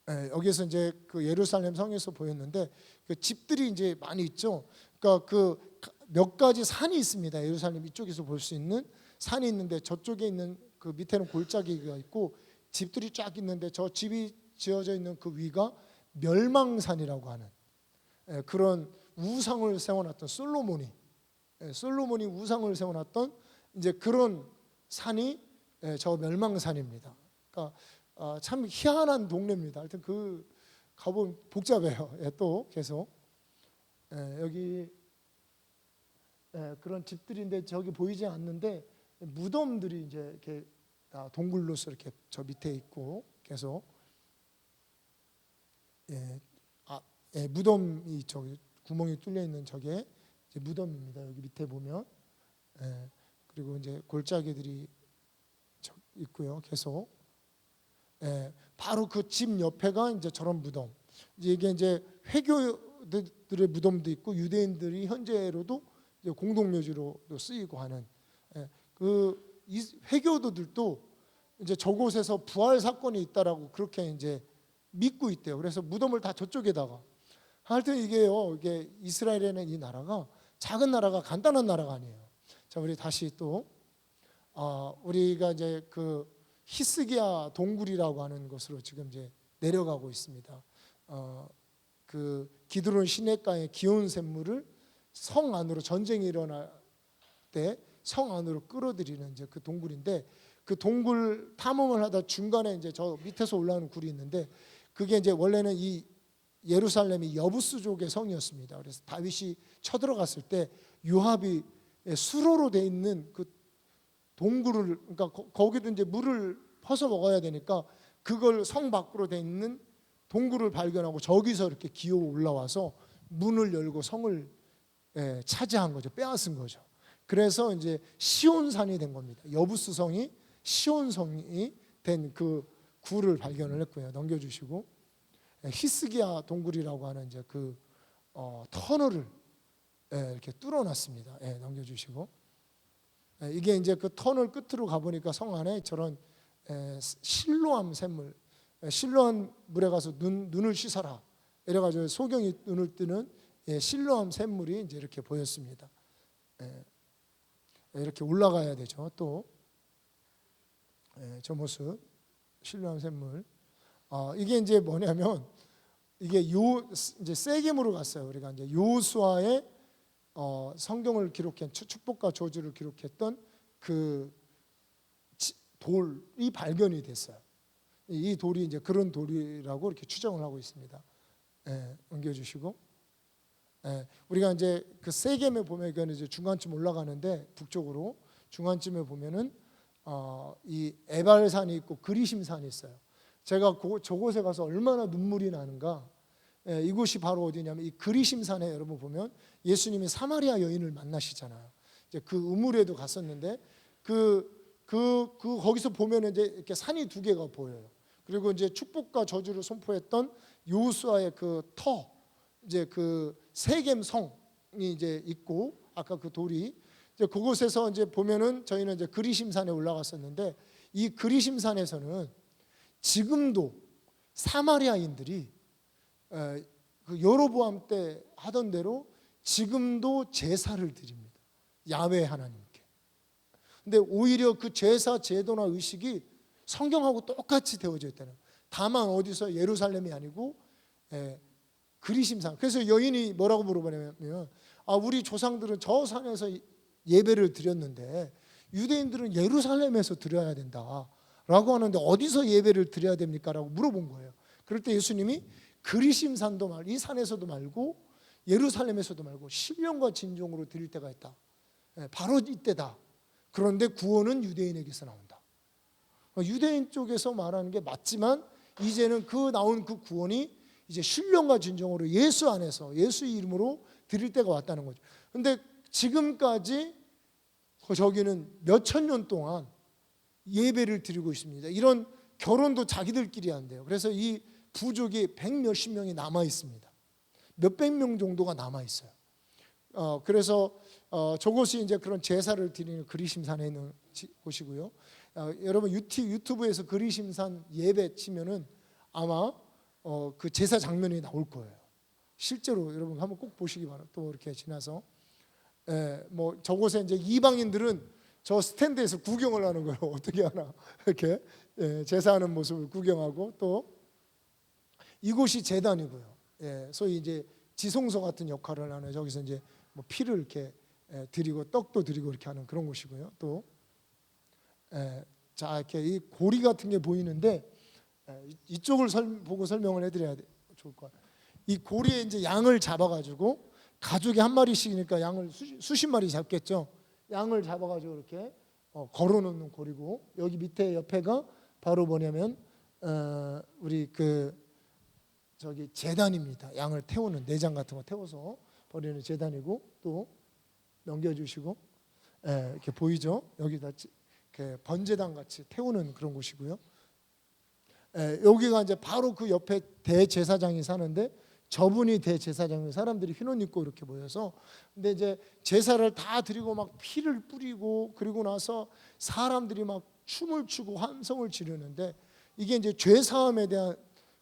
여기서 이제 그 예루살렘 성에서 보였는데 그 집들이 이제 많이 있죠. 그러니까 그 몇 가지 산이 있습니다. 예루살렘 이쪽에서 볼 수 있는 산이 있는데 저쪽에 있는 그 밑에는 골짜기가 있고 집들이 쫙 있는데 저 집이 지어져 있는 그 위가 멸망산이라고 하는 그런 우상을 세워놨던 솔로몬이 우상을 세워놨던 이제 그런 산이 저 멸망산입니다. 그러니까 참 희한한 동네입니다. 하여튼 그 가보면 복잡해요. 또 계속 여기 그런 집들인데 저기 보이지 않는데 무덤들이 이제 이렇게 동굴로서 이렇게 저 밑에 있고 계속 무덤이 저기 구멍이 뚫려 있는 저게 이제 무덤입니다. 여기 밑에 보면 그리고 이제 골짜기들이 있고요. 계속. 바로 그 집 옆에가 이제 저런 무덤. 이게 이제 회교들의 무덤도 있고 유대인들이 현재로도 이제 공동묘지로도 쓰이고 하는 그 회교도들도 이제 저곳에서 부활 사건이 있다라고 그렇게 이제 믿고 있대요. 그래서 무덤을 다 저쪽에다가 하여튼 이게요. 이게 이스라엘에는 이 나라가 작은 나라가 간단한 나라가 아니에요. 자, 우리 다시 또 우리가 이제 그 히스기야 동굴이라고 하는 곳으로 지금 이제 내려가고 있습니다. 그 기드론 시냇가의 기온 샘물을 성 안으로 전쟁이 일어날 때 성 안으로 끌어들이는 이제 그 동굴인데 그 동굴 탐험을 하다 중간에 이제 저 밑에서 올라오는 굴이 있는데 그게 이제 원래는 이 예루살렘이 여부스족의 성이었습니다. 그래서 다윗이 쳐들어갔을 때 요압이 수로로 돼 있는 그 동굴을 그러니까 거기도 이제 물을 퍼서 먹어야 되니까 그걸 성 밖으로 돼 있는 동굴을 발견하고 저기서 이렇게 기어 올라와서 문을 열고 성을 차지한 거죠. 빼앗은 거죠. 그래서 이제 시온산이 된 겁니다. 여부스 성이 시온성이 된 그 굴을 발견을 했고요. 넘겨주시고 히스기야 동굴이라고 하는 이제 그 터널을 이렇게 뚫어놨습니다. 넘겨주시고 이게 이제 그 터널 끝으로 가보니까 성 안에 저런 실로암 샘물, 실로암 물에 가서 눈을 씻어라 이래가지고 소경이 눈을 뜨는 실로암 샘물이 이제 이렇게 보였습니다. 이렇게 올라가야 되죠. 또 저 모습 실로암 샘물. 이게 이제 뭐냐면 이게 이제 세겜으로 갔어요. 우리가 이제 요수아의 성경을 기록한 축복과 저주를 기록했던 그 돌이 발견이 됐어요. 이 돌이 이제 그런 돌이라고 이렇게 추정을 하고 있습니다. 옮겨주시고, 우리가 이제 그 세겜에 보면 이건 이제 중간쯤 올라가는데 북쪽으로 중간쯤에 보면은 이 에발산이 있고 그리심산이 있어요. 제가 저곳에 가서 얼마나 눈물이 나는가. 이곳이 바로 어디냐면 이 그리심산에 여러분 보면 예수님이 사마리아 여인을 만나시잖아요. 이제 그 우물에도 갔었는데 거기서 보면 이제 이렇게 산이 두 개가 보여요. 그리고 이제 축복과 저주를 선포했던 요수아의 이제 그 세겜 성이 이제 있고 아까 그 돌이 이제 그곳에서 이제 보면은 저희는 이제 그리심산에 올라갔었는데 이 그리심산에서는 지금도 사마리아인들이 그 여로보암 때 하던 대로 지금도 제사를 드립니다. 야훼 하나님께. 근데 오히려 그 제사 제도나 의식이 성경하고 똑같이 되어져 있다는. 다만 어디서 예루살렘이 아니고 그리심산. 그래서 여인이 뭐라고 물어보냐면 우리 조상들은 저 산에서 예배를 드렸는데 유대인들은 예루살렘에서 드려야 된다라고 하는데 어디서 예배를 드려야 됩니까? 라고 물어본 거예요. 그럴 때 예수님이 그리심산도 말고 이 산에서도 말고 예루살렘에서도 말고 신령과 진정으로 드릴 때가 있다. 바로 이때다. 그런데 구원은 유대인에게서 나온다. 유대인 쪽에서 말하는 게 맞지만 이제는 나온 그 구원이 이제 신령과 진정으로 예수 안에서 예수 이름으로 드릴 때가 왔다는 거죠. 그런데 지금까지 저기는 몇천 년 동안 예배를 드리고 있습니다. 이런 결혼도 자기들끼리 한대요. 그래서 이 부족이 100몇십 명이 남아 있습니다. 몇백 명 정도가 남아 있어요. 그래서 저곳이 이제 그런 제사를 드리는 그리심산에 있는 곳이고요. 여러분 유튜브에서 그리심산 예배 치면은 아마 그 제사 장면이 나올 거예요. 실제로 여러분 한번 꼭 보시기 바랍니다. 또 이렇게 지나서 뭐 저곳에 이제 이방인들은 저 스탠드에서 구경을 하는 거예요. 어떻게 하나 이렇게 제사하는 모습을 구경하고 또 이곳이 제단이고요. 소위 이제 지성소 같은 역할을 하는 저기서 이제 뭐 피를 이렇게 드리고 떡도 드리고 이렇게 하는 그런 곳이고요. 또 자 이렇게 이 고리 같은 게 보이는데 이쪽을 보고 설명을 해드려야 좋을 것 같아요. 이 고리에 이제 양을 잡아가지고 가족이 한 마리씩이니까 양을 수십 마리 잡겠죠. 양을 잡아가지고 이렇게 걸어놓는 고리고 여기 밑에 옆에가 바로 뭐냐면 우리 저기 제단입니다. 양을 태우는 내장 같은 거 태워서 버리는 제단이고 또 넘겨주시고 이렇게 보이죠? 여기다 번제단 같이 태우는 그런 곳이고요. 여기가 이제 바로 그 옆에 대제사장이 사는데 저분이 대제사장이고 사람들이 흰 옷 입고 이렇게 모여서 근데 이제 제사를 다 드리고 막 피를 뿌리고 그리고 나서 사람들이 막 춤을 추고 함성을 지르는데 이게 이제 죄 사함에 대한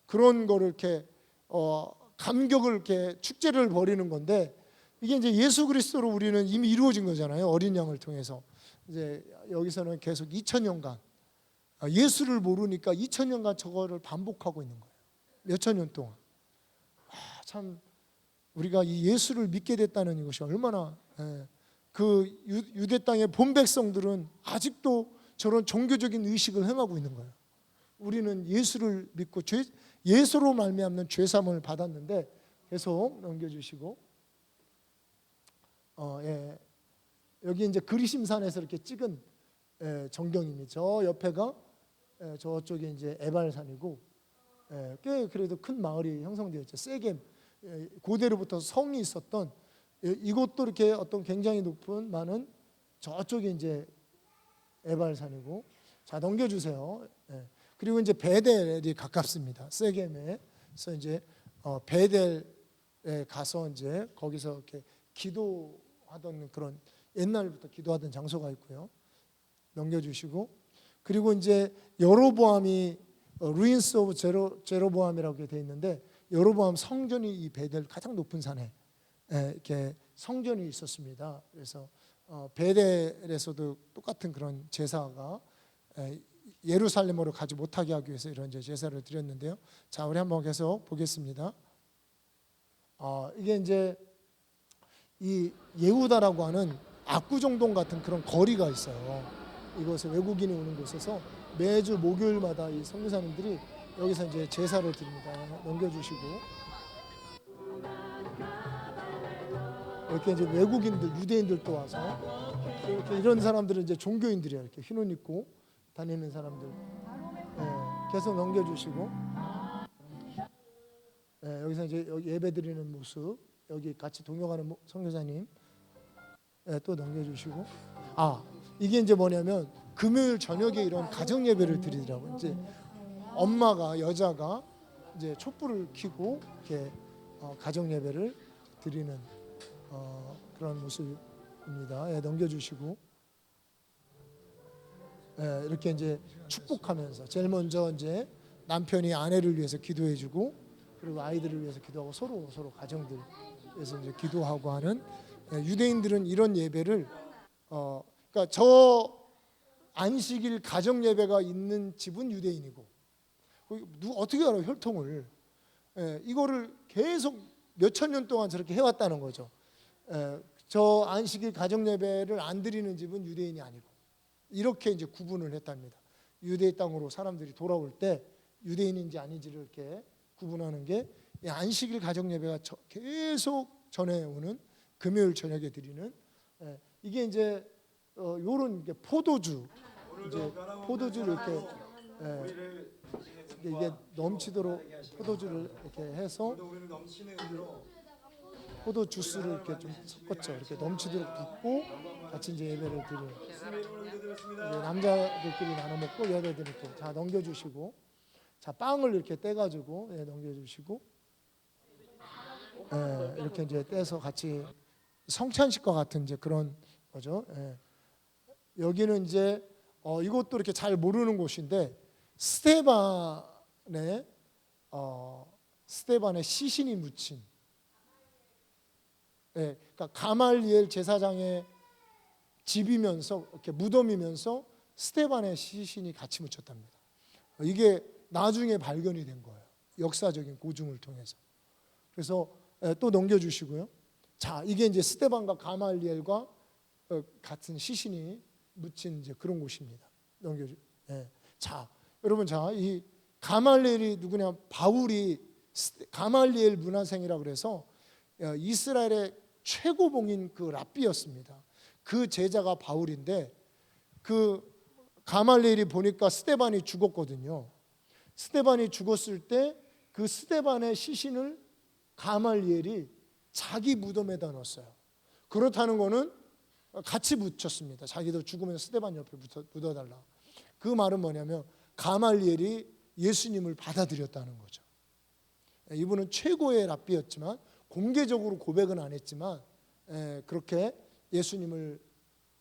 그런 거를 이렇게 감격을 이렇게 축제를 벌이는 건데 이게 이제 예수 그리스도로 우리는 이미 이루어진 거잖아요. 어린 양을 통해서 이제 여기서는 계속 2000년간 예수를 모르니까 2000년간 저거를 반복하고 있는 거예요. 몇천 년 동안. 참 우리가 이 예수를 믿게 됐다는 이것이 얼마나 그 유대 땅의 본 백성들은 아직도 저런 종교적인 의식을 행하고 있는 거예요. 우리는 예수를 믿고 예수로 말미암는 죄 사함을 받았는데 계속 넘겨주시고 여기 이제 그리심산에서 이렇게 찍은 전경입니다. 저 옆에가 저쪽에 이제 에발산이고 꽤 그래도 큰 마을이 형성되어 있죠. 세겜 고대로부터 성이 있었던 이곳도 이렇게 어떤 굉장히 높은 많은 저쪽에 이제 에발산이고 자 넘겨주세요. 그리고 이제 베델이 가깝습니다. 세겜에서 이제 베델에 가서 이제 거기서 이렇게 기도하던 그런 옛날부터 기도하던 장소가 있고요. 넘겨주시고 그리고 이제 여로보암이 루인스 오브 제로보암이라고 되어 있는데 여로보암 성전이 이 베델 가장 높은 산에 이렇게 성전이 있었습니다. 그래서 베델에서도 똑같은 그런 제사가 예루살렘으로 가지 못하게 하기 위해서 이런 제사를 드렸는데요. 자, 우리 한번 계속 보겠습니다. 이게 이제 이 예후다라고 하는 압구정동 같은 그런 거리가 있어요. 이곳에 외국인이 오는 곳에서 매주 목요일마다 이 선교사님들이 여기서 이제 제사를 드립니다. 넘겨주시고 이렇게 이제 외국인들, 유대인들도 와서 이렇게 이런 사람들은 이제 종교인들이에요. 이렇게 흰 옷 입고 다니는 사람들. 계속 넘겨주시고 여기서 이제 여기 예배드리는 모습, 여기 같이 동역하는 선교사님 또 넘겨주시고 이게 이제 뭐냐면 금요일 저녁에 이런 가정 예배를 드리더라고요. 이제 엄마가 여자가 이제 촛불을 켜고 이렇게 가정 예배를 드리는 그런 모습입니다. 넘겨주시고 이렇게 이제 축복하면서 제일 먼저 이제 남편이 아내를 위해서 기도해주고 그리고 아이들을 위해서 기도하고 서로 가정들 위해서 이제 기도하고 하는 유대인들은 이런 예배를 그러니까 저 안식일 가정 예배가 있는 집은 유대인이고 어떻게 알아요 혈통을 이거를 계속 몇천 년 동안 저렇게 해왔다는 거죠. 저 안식일 가정 예배를 안 드리는 집은 유대인이 아니고 이렇게 이제 구분을 했답니다. 유대 땅으로 사람들이 돌아올 때 유대인인지 아닌지를 이렇게 구분하는 게 안식일 가정 예배가 계속 전해오는 금요일 저녁에 드리는 이게 이제 요런 포도주 이제 포도주를 이렇게 이게 넘치도록 포도주를 이렇게 해서 포도 주스를 이렇게 좀 섞었죠. 이렇게 넘치도록 붓고 같이 이제 예배를 드려요. 남자들끼리 나눠 먹고 여자들이 또 자 넘겨주시고 자 빵을 이렇게 떼가지고 넘겨주시고 이렇게 이제 떼서 같이 성찬식과 같은 이제 그런 거죠. 여기는 이제 이것도 이렇게 잘 모르는 곳인데 스데반에 시신이 묻힌 그러니까 가말리엘 제사장의 집이면서 이렇게 무덤이면서 스데반의 시신이 같이 묻혔답니다. 이게 나중에 발견이 된 거예요. 역사적인 고증을 통해서. 그래서 또 넘겨주시고요. 자, 이게 이제 스데반과 가말리엘과 같은 시신이 묻힌 이제 그런 곳입니다. 넘겨주. 자, 여러분, 이 가말리엘이 누구냐? 바울이 가말리엘 문화생이라고 그래서 이스라엘의 최고봉인 그 랍비였습니다. 그 제자가 바울인데 그 가말리엘이 보니까 스데반이 죽었거든요. 스데반이 죽었을 때 그 스데반의 시신을 가말리엘이 자기 무덤에다 넣었어요. 그렇다는 거는 같이 묻혔습니다. 자기도 죽으면 스데반 옆에 묻어달라. 그 말은 뭐냐면 가말리엘이 예수님을 받아들였다는 거죠. 이분은 최고의 랍비였지만 공개적으로 고백은 안 했지만 그렇게 예수님을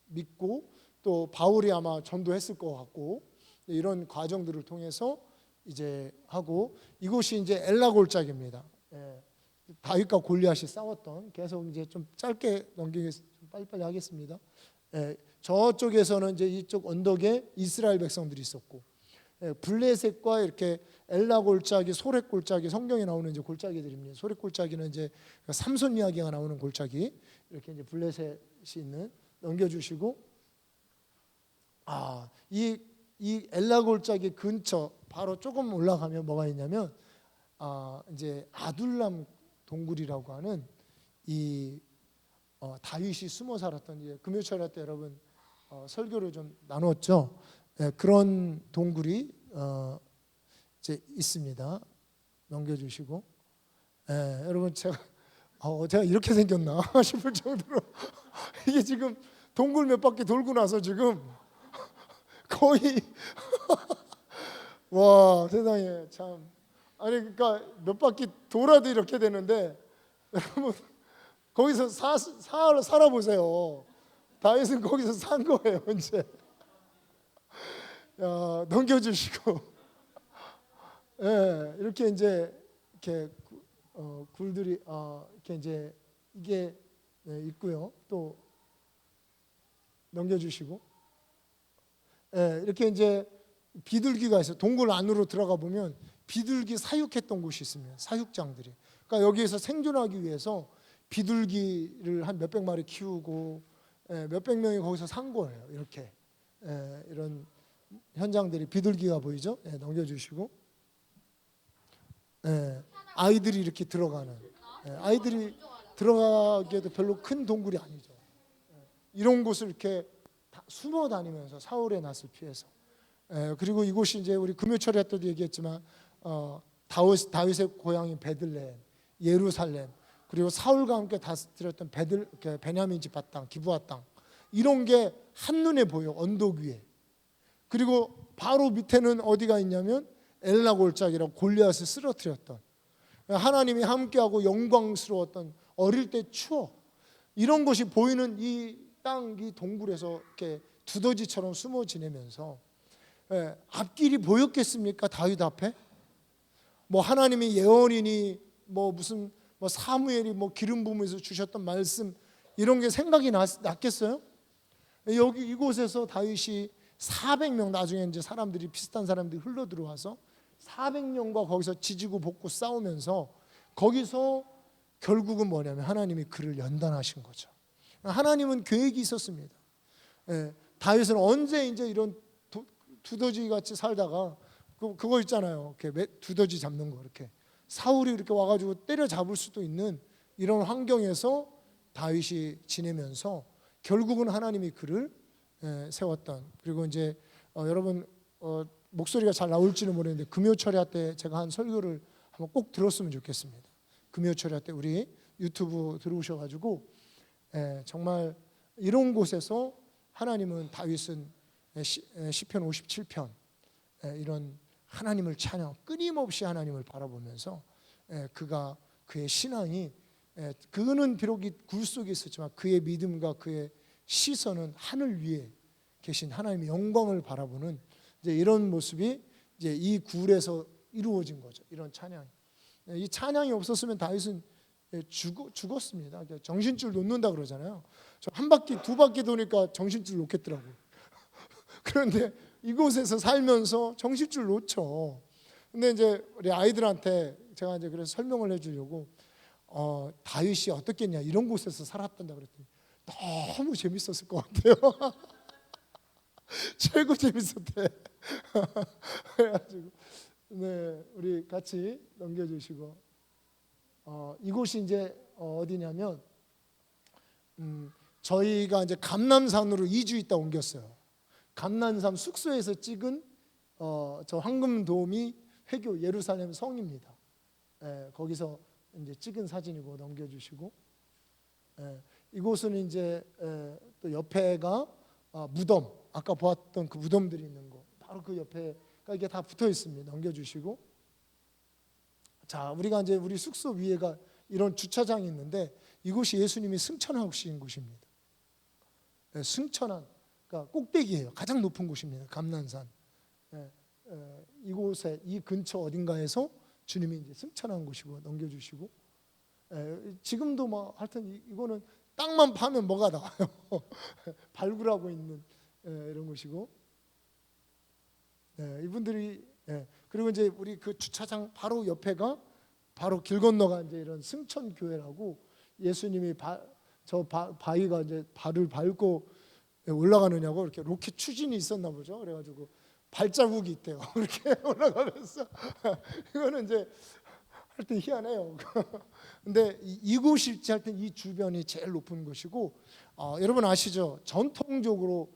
믿고 또 바울이 아마 전도했을 것 같고 이런 과정들을 통해서 이제 하고 이곳이 이제 엘라 골짜기입니다. 다윗과 골리앗이 싸웠던 계속 이제 좀 짧게 넘기겠습니다. 빨리빨리 하겠습니다. 저쪽에서는 이제 이쪽 언덕에 이스라엘 백성들이 있었고 블레셋과 이렇게 엘라 골짜기, 소렛 골짜기 성경에 나오는 이제 골짜기들입니다. 소렛 골짜기는 이제 삼손 이야기가 나오는 골짜기 이렇게 이제 블레셋이 있는 넘겨주시고 이 엘라 골짜기 근처 바로 조금 올라가면 뭐가 있냐면 이제 아둘람 동굴이라고 하는 이 다윗이 숨어 살았던 이제 금요철야 때 여러분 설교를 좀 나눴죠. 그런 동굴이 이제 있습니다. 넘겨주시고 여러분 제가 이렇게 생겼나 싶을 정도로 이게 지금 동굴 몇 바퀴 돌고 나서 지금 거의 와 세상에 참 아니 그러니까 몇 바퀴 돌아도 이렇게 되는데 여러분 거기서 살아보세요. 다윗은 거기서 산 거예요 이제. 넘겨주시고 이렇게 이제 이렇게 굴들이 이렇게 이제 이게 있고요. 또 넘겨주시고 이렇게 이제 비둘기가 있어요. 동굴 안으로 들어가 보면 비둘기 사육했던 곳이 있습니다. 사육장들이. 그러니까 여기에서 생존하기 위해서 비둘기를 한 몇백 마리 키우고 몇백 명이 거기서 산 거예요. 이렇게 이런 현장들이 비둘기가 보이죠? 넘겨주시고 아이들이 이렇게 들어가는 아이들이 들어가기에도 별로 큰 동굴이 아니죠. 이런 곳을 이렇게 숨어 다니면서 사울의 낯을 피해서 그리고 이곳이 이제 우리 금요철야 때도 얘기했지만 다윗의 고향인 베들레헴, 예루살렘 그리고 사울과 함께 다스렸던 베냐민 지파 땅, 기브아 땅 이런 게 한눈에 보여 언덕 위에. 그리고 바로 밑에는 어디가 있냐면 엘라 골짜기라고 골리앗을 쓰러뜨렸던 하나님이 함께하고 영광스러웠던 어릴 때 추억 이런 것이 보이는 이 땅, 이 동굴에서 이렇게 두더지처럼 숨어 지내면서 앞길이 보였겠습니까? 다윗 앞에? 뭐 하나님이 예언이니 뭐 무슨 뭐 사무엘이 뭐 기름 부으면서 주셨던 말씀 이런 게 생각이 났겠어요? 여기 이곳에서 다윗이 400명 나중에 이제 사람들이 비슷한 사람들이 흘러 들어와서 400명과 거기서 지지고 볶고 싸우면서 거기서 결국은 뭐냐면 하나님이 그를 연단하신 거죠. 하나님은 계획이 있었습니다. 다윗은 언제 이제 이런 두더지 같이 살다가 그거 있잖아요. 이렇게 두더지 잡는 거 이렇게 사울이 이렇게 와가지고 때려 잡을 수도 있는 이런 환경에서 다윗이 지내면서 결국은 하나님이 그를 세웠던 그리고 이제 여러분 목소리가 잘 나올지는 모르겠는데 금요철야 때 제가 한 설교를 한번 꼭 들었으면 좋겠습니다. 금요철야 때 우리 유튜브 들어오셔가지고 정말 이런 곳에서 하나님은 다윗은 시편 57편 이런 하나님을 찬양 끊임없이 하나님을 바라보면서 그의 신앙이 그는 비록 이 굴 속에 있었지만 그의 믿음과 그의 시선은 하늘 위에 계신 하나님의 영광을 바라보는 이제 이런 모습이 이제 이 굴에서 이루어진 거죠. 이런 찬양. 이 찬양이 없었으면 다윗은 죽었습니다. 정신줄 놓는다 그러잖아요. 저 한 바퀴 두 바퀴 도니까 정신줄 놓겠더라고요. 그런데 이곳에서 살면서 정신줄 놓죠. 근데 이제 우리 아이들한테 제가 이제 그래서 설명을 해주려고 다윗이 어떻겠냐 이런 곳에서 살았단다 그랬더니 너무 재밌었을 것 같아요. 최고 재밌었대. 그래가지고 네 우리 같이 넘겨주시고 이곳이 이제 어디냐면 저희가 이제 감람산으로 2주 있다 옮겼어요. 감람산 숙소에서 찍은 저 황금돔이 회교 예루살렘 성입니다. 거기서 이제 찍은 사진이고 넘겨주시고 이곳은 이제 또 옆에가 무덤, 아까 보았던 그 무덤들이 있는 곳, 바로 그 옆에가 이게 다 붙어 있습니다. 넘겨주시고. 자, 우리가 이제 우리 숙소 위에가 이런 주차장이 있는데 이곳이 예수님이 승천하신 곳입니다. 승천한, 그러니까 꼭대기예요. 가장 높은 곳입니다. 감난산. 이곳에 이 근처 어딘가에서 주님이 이제 승천한 곳이고. 넘겨주시고. 지금도 뭐 하여튼 이거는 땅만 파면 뭐가 나와요. 발굴하고 있는 이런 곳이고. 이분들이 그리고 이제 우리 그 주차장 바로 옆에가 바로 길 건너가 이제 이런 승천교회라고 예수님이 저 바위가 이제 발을 밟고 올라가느냐고 이렇게 로켓 추진이 있었나 보죠. 그래가지고 발자국이 있대요. 이렇게 올라가면서 이거는 이제 하여튼 희한해요. 근데 이곳일지 하여튼 이 주변이 제일 높은 곳이고 여러분 아시죠? 전통적으로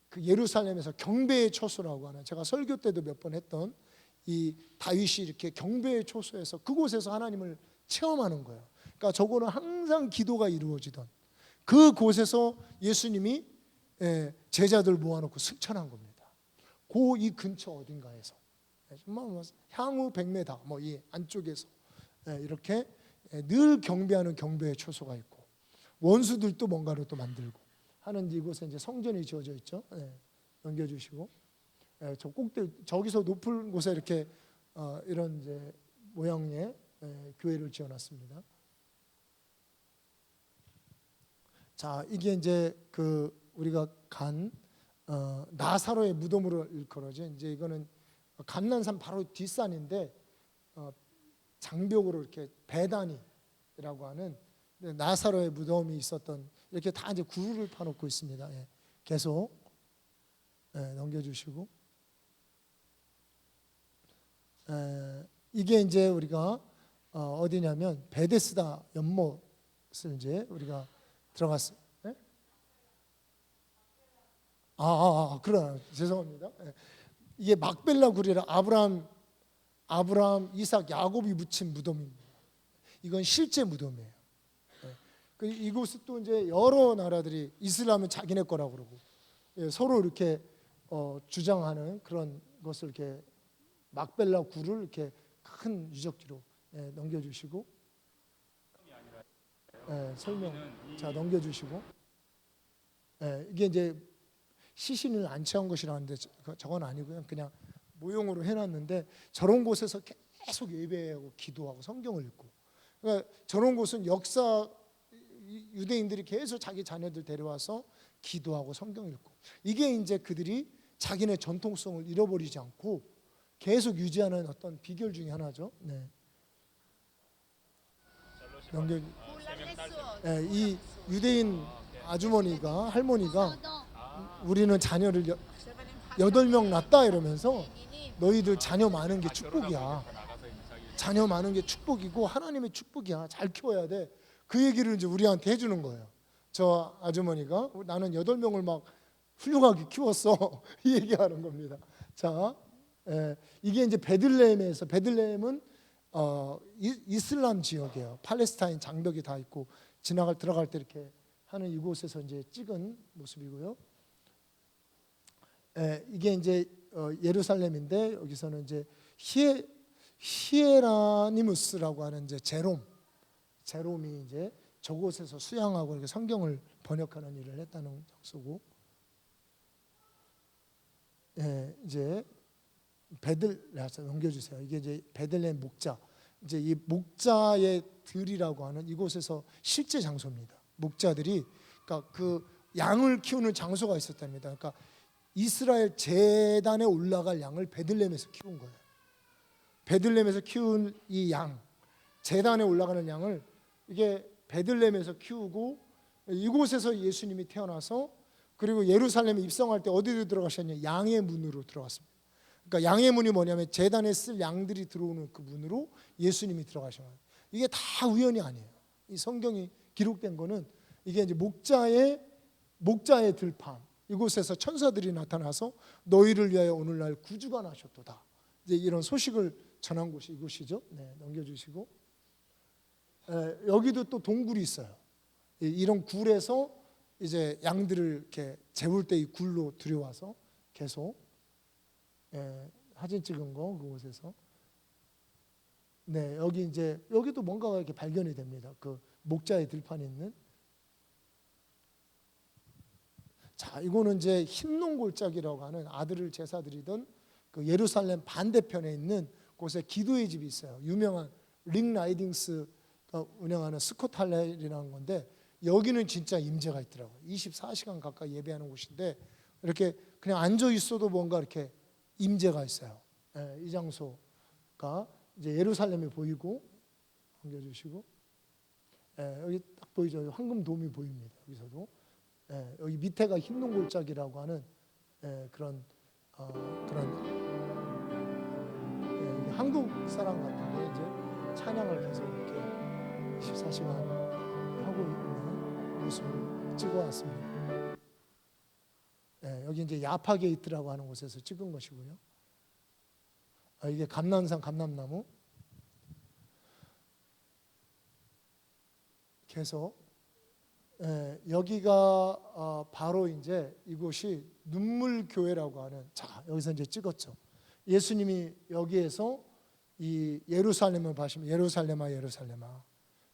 그 예루살렘에서 경배의 초소라고 하는 제가 설교 때도 몇 번 했던 이 다윗이 이렇게 경배의 초소에서 그곳에서 하나님을 체험하는 거예요. 그러니까 저거는 항상 기도가 이루어지던 그곳에서 예수님이 제자들 모아놓고 승천한 겁니다. 그 이 근처 어딘가에서 향후 100m 뭐 이 안쪽에서 이렇게 늘 경배하는 경배의 초소가 있고 원수들도 뭔가를 또 만들고 하는 이곳에 이제 성전이 지어져 있죠. 넘겨주시고 저 꼭대기 저기서 높은 곳에 이렇게 이런 이제 모양의 교회를 지어놨습니다. 자, 이게 이제 그 우리가 간 나사로의 무덤으로 일컬어져. 이제 이거는 감난산 바로 뒷산인데 장벽으로 이렇게 베다니라고 하는 나사로의 무덤이 있었던 이렇게 다 이제 구루를 파놓고 있습니다. 계속 넘겨주시고 이게 이제 우리가 어디냐면 베데스다 연못을 이제 우리가 들어갔어요. 그래 죄송합니다. 이게 막벨라 굴이라 아브라함, 이삭, 야곱이 묻힌 무덤입니다. 이건 실제 무덤이에요. 이곳은 또 이제 여러 나라들이 이슬람은 자기네 거라고 그러고 서로 이렇게 주장하는 그런 것을 이렇게 막벨라 굴을 이렇게 큰 유적지로 넘겨주시고 설명 자 넘겨주시고 이게 이제 시신을 안치한 것이라는데 저건 아니고요. 그냥 모형으로 해놨는데 저런 곳에서 계속 예배하고 기도하고 성경을 읽고 그러니까 저런 곳은 역사 유대인들이 계속 자기 자녀들 데려와서 기도하고 성경 읽고 이게 이제 그들이 자기네 전통성을 잃어버리지 않고 계속 유지하는 어떤 비결 중에 하나죠. 이 유대인 아주머니가 할머니가 우리는 자녀를 8명 낳았다 이러면서 너희들 자녀 많은 게 축복이야. 자녀 많은 게 축복이고 하나님의 축복이야. 잘 키워야 돼. 그 얘기를 이제 우리한테 해주는 거예요. 저 아주머니가 나는 8명을 막 훌륭하게 키웠어. 이 얘기하는 겁니다. 자, 이게 이제 베들레헴에서 베들레헴은 이슬람 지역이에요. 팔레스타인 장벽이 다 있고 들어갈 때 이렇게 하는 이곳에서 이제 찍은 모습이고요. 이게 이제 예루살렘인데 여기서는 이제 히에라니무스라고 하는 이제 제롬이 이제 저곳에서 수양하고 이렇게 성경을 번역하는 일을 했다는 장소고, 이제 넘겨주세요. 이게 이제 베들레헴 목자, 이제 이 목자의 들이라고 하는 이곳에서 실제 장소입니다. 목자들이 그러니까 그 양을 키우는 장소가 있었답니다. 그러니까 이스라엘 제단에 올라갈 양을 베들레헴에서 키운 거예요. 베들레헴에서 키운 이 양, 제단에 올라가는 양을 이게 베들레헴에서 키우고 이곳에서 예수님이 태어나서 그리고 예루살렘에 입성할 때 어디로 들어가셨냐? 양의 문으로 들어갔습니다. 그러니까 양의 문이 뭐냐면 제단에 쓸 양들이 들어오는 그 문으로 예수님이 들어가신 거예요. 이게 다 우연이 아니에요. 이 성경이 기록된 거는 이게 이제 목자의 들판 이곳에서 천사들이 나타나서 너희를 위하여 오늘날 구주가 나셨도다. 이제 이런 소식을 전한 곳이 이곳이죠. 넘겨주시고 여기도 또 동굴이 있어요. 이런 굴에서 이제 양들을 이렇게 재울 때 이 굴로 들여와서 계속 사진 찍은 거 그곳에서 여기 이제 여기도 뭔가가 이렇게 발견이 됩니다. 그 목자의 들판에 있는. 자, 이거는 이제 흰농골짜기라고 하는 아들을 제사 드리던 그 예루살렘 반대편에 있는 곳에 기도의 집이 있어요. 유명한 릭 라이딩스가 운영하는 스콧 할렐이라는 건데 여기는 진짜 임재가 있더라고요. 24시간 가까이 예배하는 곳인데 이렇게 그냥 앉아 있어도 뭔가 이렇게 임재가 있어요. 이 장소가 이제 예루살렘이 보이고 넘겨주시고 여기 딱 보이죠. 황금 돔이 보입니다. 여기서도 여기 밑에가 흰농골짜기라고 하는 그런 한국 사람 같은 게 이제 찬양을 계속 이렇게 24시간 하고 있는 모습을 찍어왔습니다. 여기 이제 야파 게이트라고 하는 곳에서 찍은 것이고요. 이게 감람산 감람나무. 계속 여기가 바로 이제 이곳이 눈물교회라고 하는, 자 여기서 이제 찍었죠. 예수님이 여기에서 이 예루살렘을 봐시면 예루살렘아 예루살렘아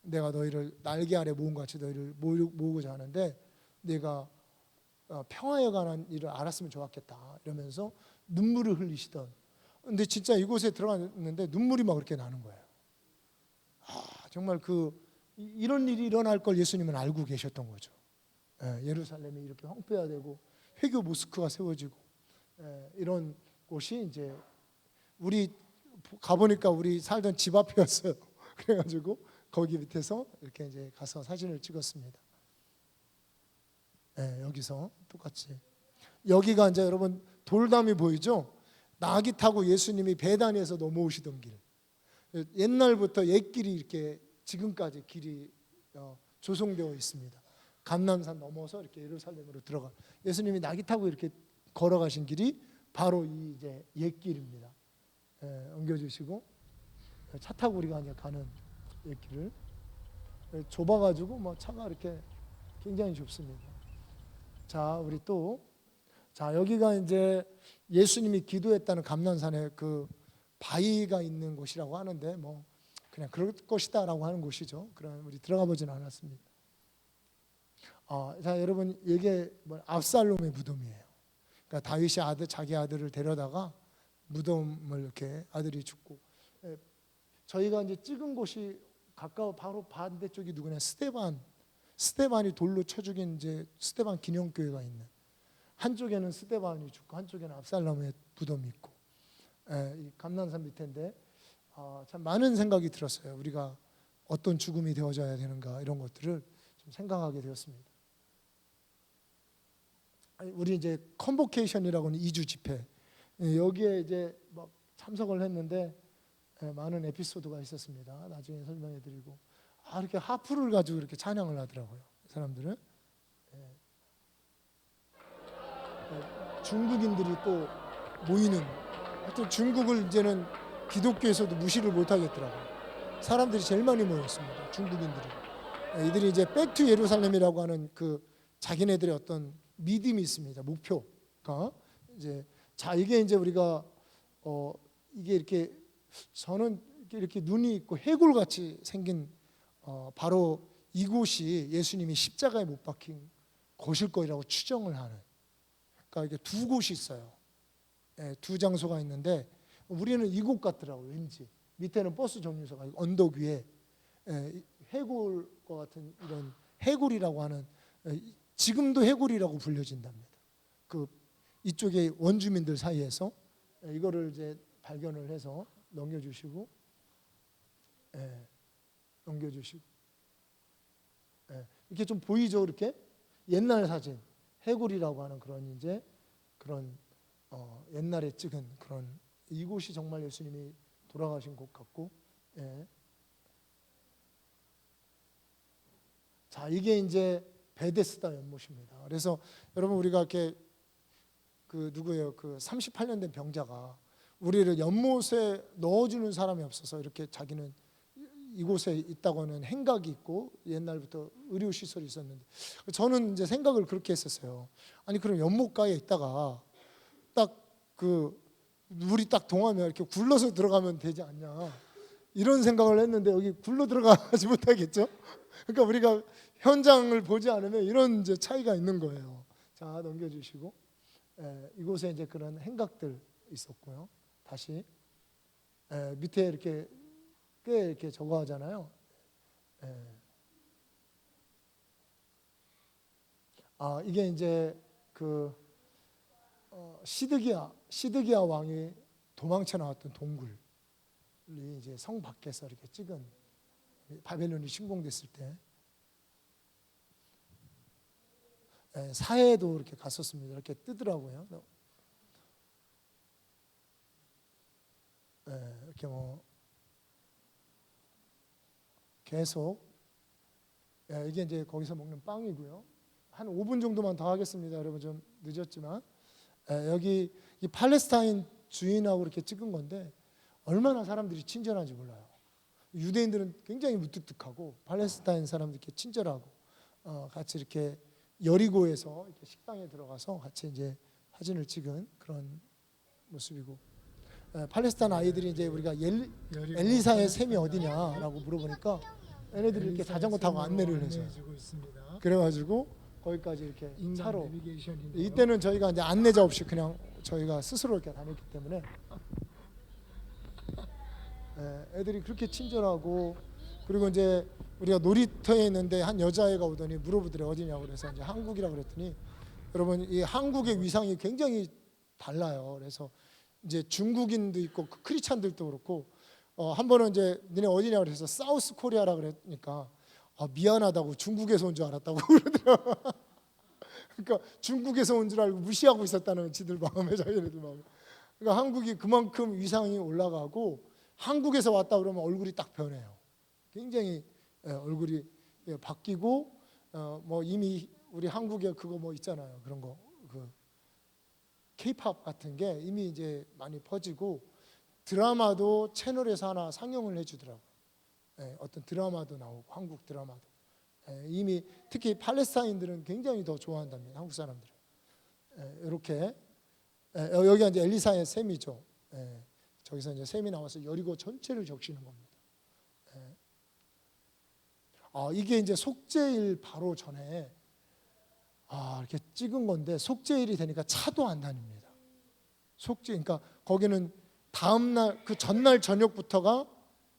내가 너희를 날개 아래 모은 같이 너희를 모으고자 하는데 네가 평화에 관한 일을 알았으면 좋았겠다 이러면서 눈물을 흘리시던, 근데 진짜 이곳에 들어갔는데 눈물이 막 그렇게 나는 거예요. 정말 이런 일이 일어날 걸 예수님은 알고 계셨던 거죠. 예루살렘이 이렇게 황폐화되고 회교 모스크가 세워지고 이런 곳이 이제 우리 가보니까 우리 살던 집 앞이었어요. 그래가지고 거기 밑에서 이렇게 이제 가서 사진을 찍었습니다. 여기서 똑같이 여기가 이제 여러분 돌담이 보이죠? 나귀 타고 예수님이 베다니에서 넘어오시던 길. 옛날부터 옛길이 이렇게 지금까지 길이 조성되어 있습니다. 감람산 넘어서 이렇게 예루살렘으로 들어가 예수님이 나귀 타고 이렇게 걸어가신 길이 바로 이 이제 옛길입니다. 옮겨주시고 차 타고 우리가 이제 가는 옛길을 좁아가지고 뭐 차가 이렇게 굉장히 좁습니다. 자, 우리 여기가 이제 예수님이 기도했다는 감람산에 그 바위가 있는 곳이라고 하는데 뭐 그냥 그럴 것이다라고 하는 곳이죠. 그럼 우리 들어가 보지는 않았습니다. 자, 여러분 이게 압살롬의 무덤이에요. 그러니까 다윗이 자기 아들을 데려다가 무덤을 이렇게 아들이 죽고, 저희가 이제 찍은 곳이 가까워 바로 반대쪽이 누구냐 스데반이 돌로 쳐 죽인 이제 스데반 기념교회가 있는, 한쪽에는 스데반이 죽고 한쪽에는 압살롬의 무덤이 있고 이 감람산 밑인데 참 많은 생각이 들었어요. 우리가 어떤 죽음이 되어져야 되는가 이런 것들을 좀 생각하게 되었습니다. 우리 이제 컨보케이션이라고 하는 2주 집회 여기에 이제 막 참석을 했는데 많은 에피소드가 있었습니다. 나중에 설명해드리고 이렇게 하프를 가지고 이렇게 찬양을 하더라고요. 사람들은 중국인들이 또 모이는, 하여튼 중국을 이제는 기독교에서도 무시를 못하겠더라고요. 사람들이 제일 많이 모였습니다. 중국인들이. 이들이 이제 백투 예루살렘이라고 하는 그 자기네들의 어떤 믿음이 있습니다. 목표가 이제 이게 이제 우리가 이게 이렇게 저는 이렇게 눈이 있고 해골같이 생긴 바로 이곳이 예수님이 십자가에 못 박힌 곳일 거라고 추정을 하는. 그러니까 이게 두 곳이 있어요. 두 장소가 있는데 우리는 이곳 같더라고요. 왠지 밑에는 버스 정류소가 언덕 위에 해골과 같은 이런 해골이라고 하는, 지금도 해골이라고 불려진답니다. 그 이쪽에 원주민들 사이에서 이거를 이제 발견을 해서 넘겨주시고 이렇게 좀 보이죠? 이렇게 옛날 사진 해골이라고 하는 그런 옛날에 찍은 그런, 이곳이 정말 예수님이 돌아가신 곳 같고, 자 이게 이제 베데스다 연못입니다. 그래서 여러분 우리가 이렇게 그 38년 된 병자가 우리를 연못에 넣어주는 사람이 없어서 이렇게 자기는 이곳에 있다고 하는 행각이 있고 옛날부터 의료 시설이 있었는데 저는 이제 생각을 그렇게 했었어요. 아니 그럼 연못가에 있다가 딱 그 물이 딱 동하면 이렇게 굴러서 들어가면 되지 않냐 이런 생각을 했는데 여기 굴러 들어가지 못하겠죠. 그러니까 우리가 현장을 보지 않으면 이런 이제 차이가 있는 거예요. 자 넘겨주시고 이곳에 이제 그런 행각들 있었고요. 다시 밑에 이렇게 꽤 이렇게 저거 하잖아요. 이게 이제 그 시드기야 왕이 도망쳐 나왔던 동굴이 이제 성 밖에서 이렇게 찍은 바벨론이 침공됐을 때 사해도 이렇게 갔었습니다. 이렇게 뜨더라고요. 이렇게 뭐 계속 이게 이제 거기서 먹는 빵이고요. 한 5분 정도만 더 하겠습니다. 여러분 좀 늦었지만 여기 이 팔레스타인 주인하고 이렇게 찍은 건데 얼마나 사람들이 친절한지 몰라요. 유대인들은 굉장히 무뚝뚝하고 팔레스타인 사람들 이렇게 친절하고 같이 이렇게 여리고에서 이렇게 식당에 들어가서 같이 이제 사진을 찍은 그런 모습이고 팔레스타인 아이들이 이제 우리가 엘리사의 샘이 어디냐라고 물어보니까 얘네들이 이렇게 자전거 타고 안내를 해서 그래가지고 거기까지 이렇게 차로 이때는 저희가 이제 안내자 없이 그냥 저희가 스스로 이렇게 다녔기 때문에 애들이 그렇게 친절하고 그리고 이제 우리가 놀이터에 있는데 한 여자애가 오더니 물어보더래 어디냐고 그래서 이제 한국이라고 그랬더니 여러분 이 한국의 위상이 굉장히 달라요. 그래서 이제 중국인도 있고 크리스찬들도 그렇고 한 번은 이제 니네 어디냐 그래서 사우스 코리아라 그러니까 미안하다고 중국에서 온 줄 알았다고 그러더라고요. 그러니까 중국에서 온 줄 알고 무시하고 있었다는 지들 마음에 자기네들 마음에. 그러니까 한국이 그만큼 위상이 올라가고 한국에서 왔다 그러면 얼굴이 딱 변해요. 굉장히 얼굴이 바뀌고 뭐 이미 우리 한국에 그거 뭐 있잖아요. 그런 거 그 K-팝 같은 게 이미 이제 많이 퍼지고 드라마도 채널에서 하나 상영을 해주더라고요. 어떤 드라마도 나오고 한국 드라마도 이미 특히 팔레스타인들은 굉장히 더 좋아한답니다. 한국 사람들은 이렇게 여기가 이제 엘리사의 샘이죠. 저기서 이제 샘이 나와서 여리고 전체를 적시는 겁니다. 이게 이제 속죄일 바로 전에 이렇게 찍은 건데 속죄일이 되니까 차도 안 다닙니다. 그러니까 거기는 다음 날 그 전날 저녁부터가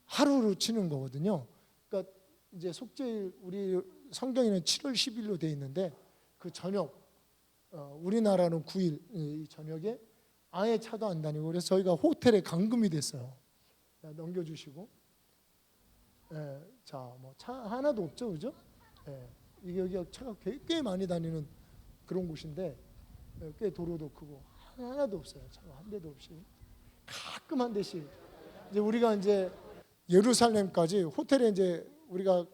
하루로 치는 거거든요. 그러니까 이제 속죄일 우리 성경에는 7월 10일로 돼 있는데 그 저녁 우리나라는 9일 이 저녁에 아예 차도 안 다니고 그래서 저희가 호텔에 감금이 됐어요. 넘겨주시고 자 뭐 차 하나도 없죠, 그죠? 이게 여기가 차가 꽤 많이 다니는 그런 곳인데 꽤 도로도 크고 하나도 없어요. 차가 한 대도 없이 가끔 한 대씩 이제 우리가 이제 예루살렘까지 호텔에 이제 우리가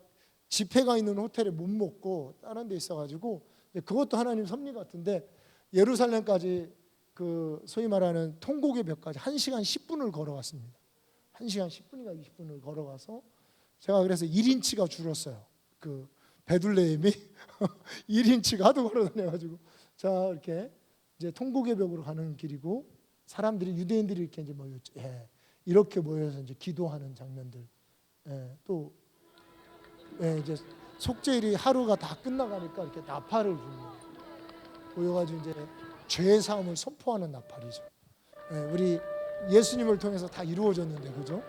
집회가 있는 호텔에 못 묵고 다른 데 있어가지고 그것도 하나님 섭리 같은데 예루살렘까지 그 소위 말하는 통곡의 벽까지 1시간 10분을 걸어갔습니다. 1시간 10분인가 20분을 걸어가서 제가 그래서 1인치가 줄었어요. 그 베들레헴이 1인치가 하도 걸어다녀가지고 자 이렇게 이제 통곡의 벽으로 가는 길이고 사람들이 유대인들이 이렇게 이제 모였죠. 이렇게 모여서 이제 기도하는 장면들 또 이제 속죄일이 하루가 다 끝나가니까 이렇게 나팔을 보여가지고 이제 죄의 사함을 선포하는 나팔이죠. 우리 예수님을 통해서 다 이루어졌는데 그죠?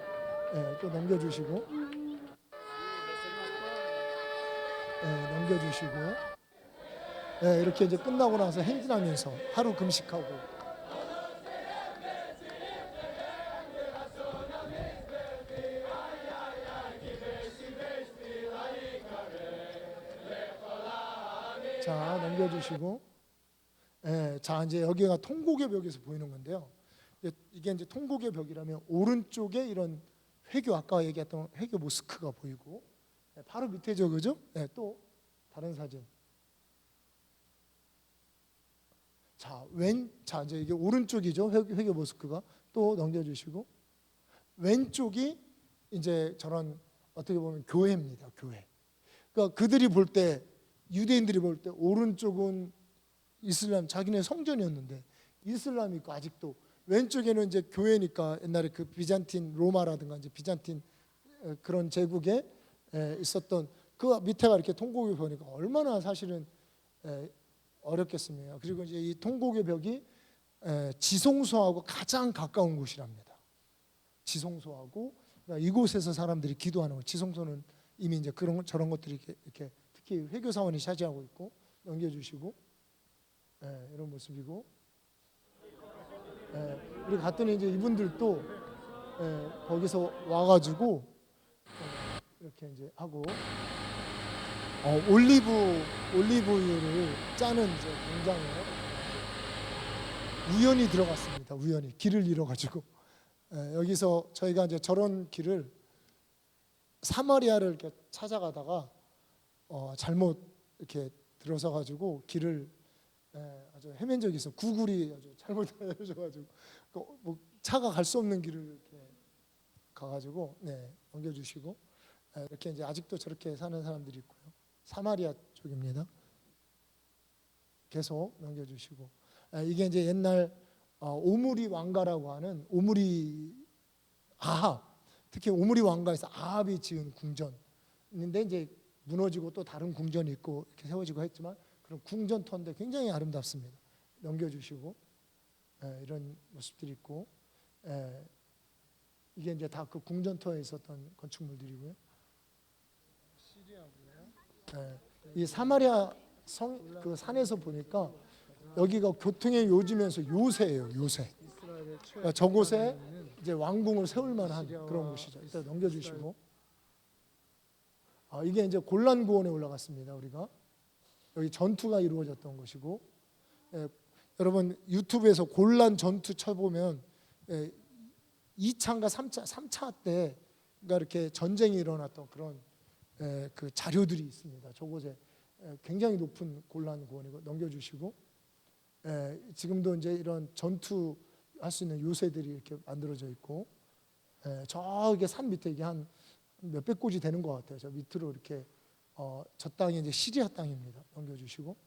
또 넘겨주시고 넘겨주시고 이렇게 이제 끝나고 나서 행진하면서 하루 금식하고 자 넘겨주시고 자 이제 여기가 통곡의 벽에서 보이는 건데요. 이게 이제 통곡의 벽이라면 오른쪽에 이런 회교 아까 얘기했던 회교 모스크가 보이고 바로 밑에죠, 그죠? 또 다른 사진. 자 이제 이게 오른쪽이죠, 회교 모스크가 또 넘겨주시고 왼쪽이 이제 저런 어떻게 보면 교회입니다. 교회. 그러니까 그들이 볼 때, 유대인들이 볼 때 오른쪽은 이슬람, 자기네 성전이었는데 이슬람이 있고, 아직도 왼쪽에는 이제 교회니까 옛날에 그 비잔틴 로마라든가 이제 비잔틴 그런 제국에 있었던 그 밑에가 이렇게 통곡의 벽이니까 얼마나 사실은 어렵겠습니까? 그리고 이제 이 통곡의 벽이 지성소하고 가장 가까운 곳이랍니다. 지성소하고, 그러니까 이곳에서 사람들이 기도하는 거. 지성소는 이미 이제 그런 저런 것들이 이렇게 특히 회교 사원이 차지하고 있고, 넘겨주시고, 이런 모습이고, 우리 갔더니 이제 이분들도 거기서 와가지고 이렇게 이제 하고, 올리브유를 짜는 이제 공장에 우연히 들어갔습니다. 우연히 길을 잃어가지고 여기서 저희가 이제 저런 길을 사마리아를 이렇게 찾아가다가 잘못 이렇게 들어서 가지고 길을 아주 헤맨 적이 있어. 구글이 아주 잘못 알려줘가지고 뭐 차가 갈 수 없는 길을 이렇게 가가지고 넘겨주시고, 이렇게 이제 아직도 저렇게 사는 사람들이 있고요. 사마리아 쪽입니다. 계속 넘겨주시고, 이게 이제 옛날 오므리 왕가라고 하는 아합, 특히 오므리 왕가에서 아합이 지은 궁전인데 이제 무너지고 또 다른 궁전이 있고 이렇게 세워지고 했지만 그런 궁전터인데 굉장히 아름답습니다. 넘겨주시고, 이런 모습들이 있고, 이게 이제 다 그 궁전터에 있었던 건축물들이고요. 이 사마리아 그 산에서 보니까 여기가 교통의 요지면서 요새예요. 요새. 그러니까 저곳에 이제 왕궁을 세울 만한 그런 곳이죠. 일단 넘겨주시고, 이게 이제 골란 구원에 올라갔습니다. 우리가 여기 전투가 이루어졌던 곳이고, 여러분 유튜브에서 골란 전투 쳐보면 2차인가 3차 때 그러니까 이렇게 전쟁이 일어났던 그런 그 자료들이 있습니다. 저곳에 굉장히 높은 골란 구원이고, 넘겨주시고, 지금도 이제 이런 전투 할 수 있는 요새들이 이렇게 만들어져 있고, 저기 산 밑에 이게 한 몇백 곳이 되는 것 같아요. 저 밑으로 이렇게 저 땅이 이제 시리아 땅입니다. 넘겨주시고,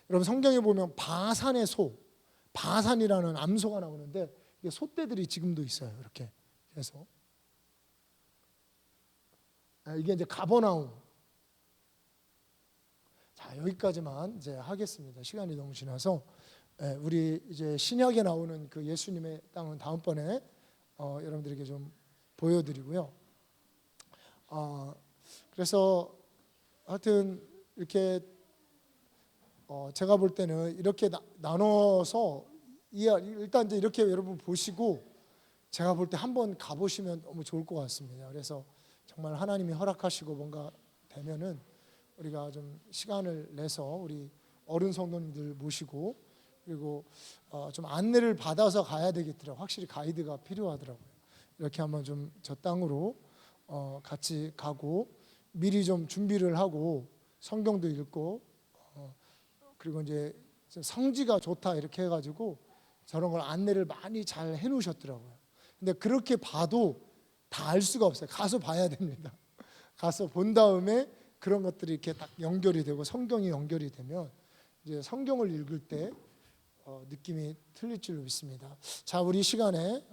여러분 성경에 보면 바산의 소, 바산이라는 암소가 나오는데 이게 소떼들이 지금도 있어요. 이렇게 해서 이게 이제 가버나움. 자, 여기까지만 이제 하겠습니다. 시간이 너무 지나서 우리 이제 신약에 나오는 그 예수님의 땅은 다음번에 여러분들에게 좀 보여드리고요. 그래서 하여튼 이렇게 제가 볼 때는 이렇게 나눠서 일단 이제 이렇게 여러분 보시고 제가 볼 때 한번 가보시면 너무 좋을 것 같습니다. 그래서 정말 하나님이 허락하시고 뭔가 되면은 우리가 좀 시간을 내서 우리 어른 성도님들 모시고, 그리고 좀 안내를 받아서 가야 되겠더라고요. 확실히 가이드가 필요하더라고요. 이렇게 한번 좀 저 땅으로 같이 가고 미리 좀 준비를 하고 성경도 읽고, 그리고 이제 성지가 좋다 이렇게 해가지고 저런 걸 안내를 많이 잘 해놓으셨더라고요. 근데 그렇게 봐도 다 알 수가 없어요. 가서 봐야 됩니다. 가서 본 다음에 그런 것들이 이렇게 딱 연결이 되고 성경이 연결이 되면 이제 성경을 읽을 때 느낌이 틀릴 줄 믿습니다. 자, 우리 시간에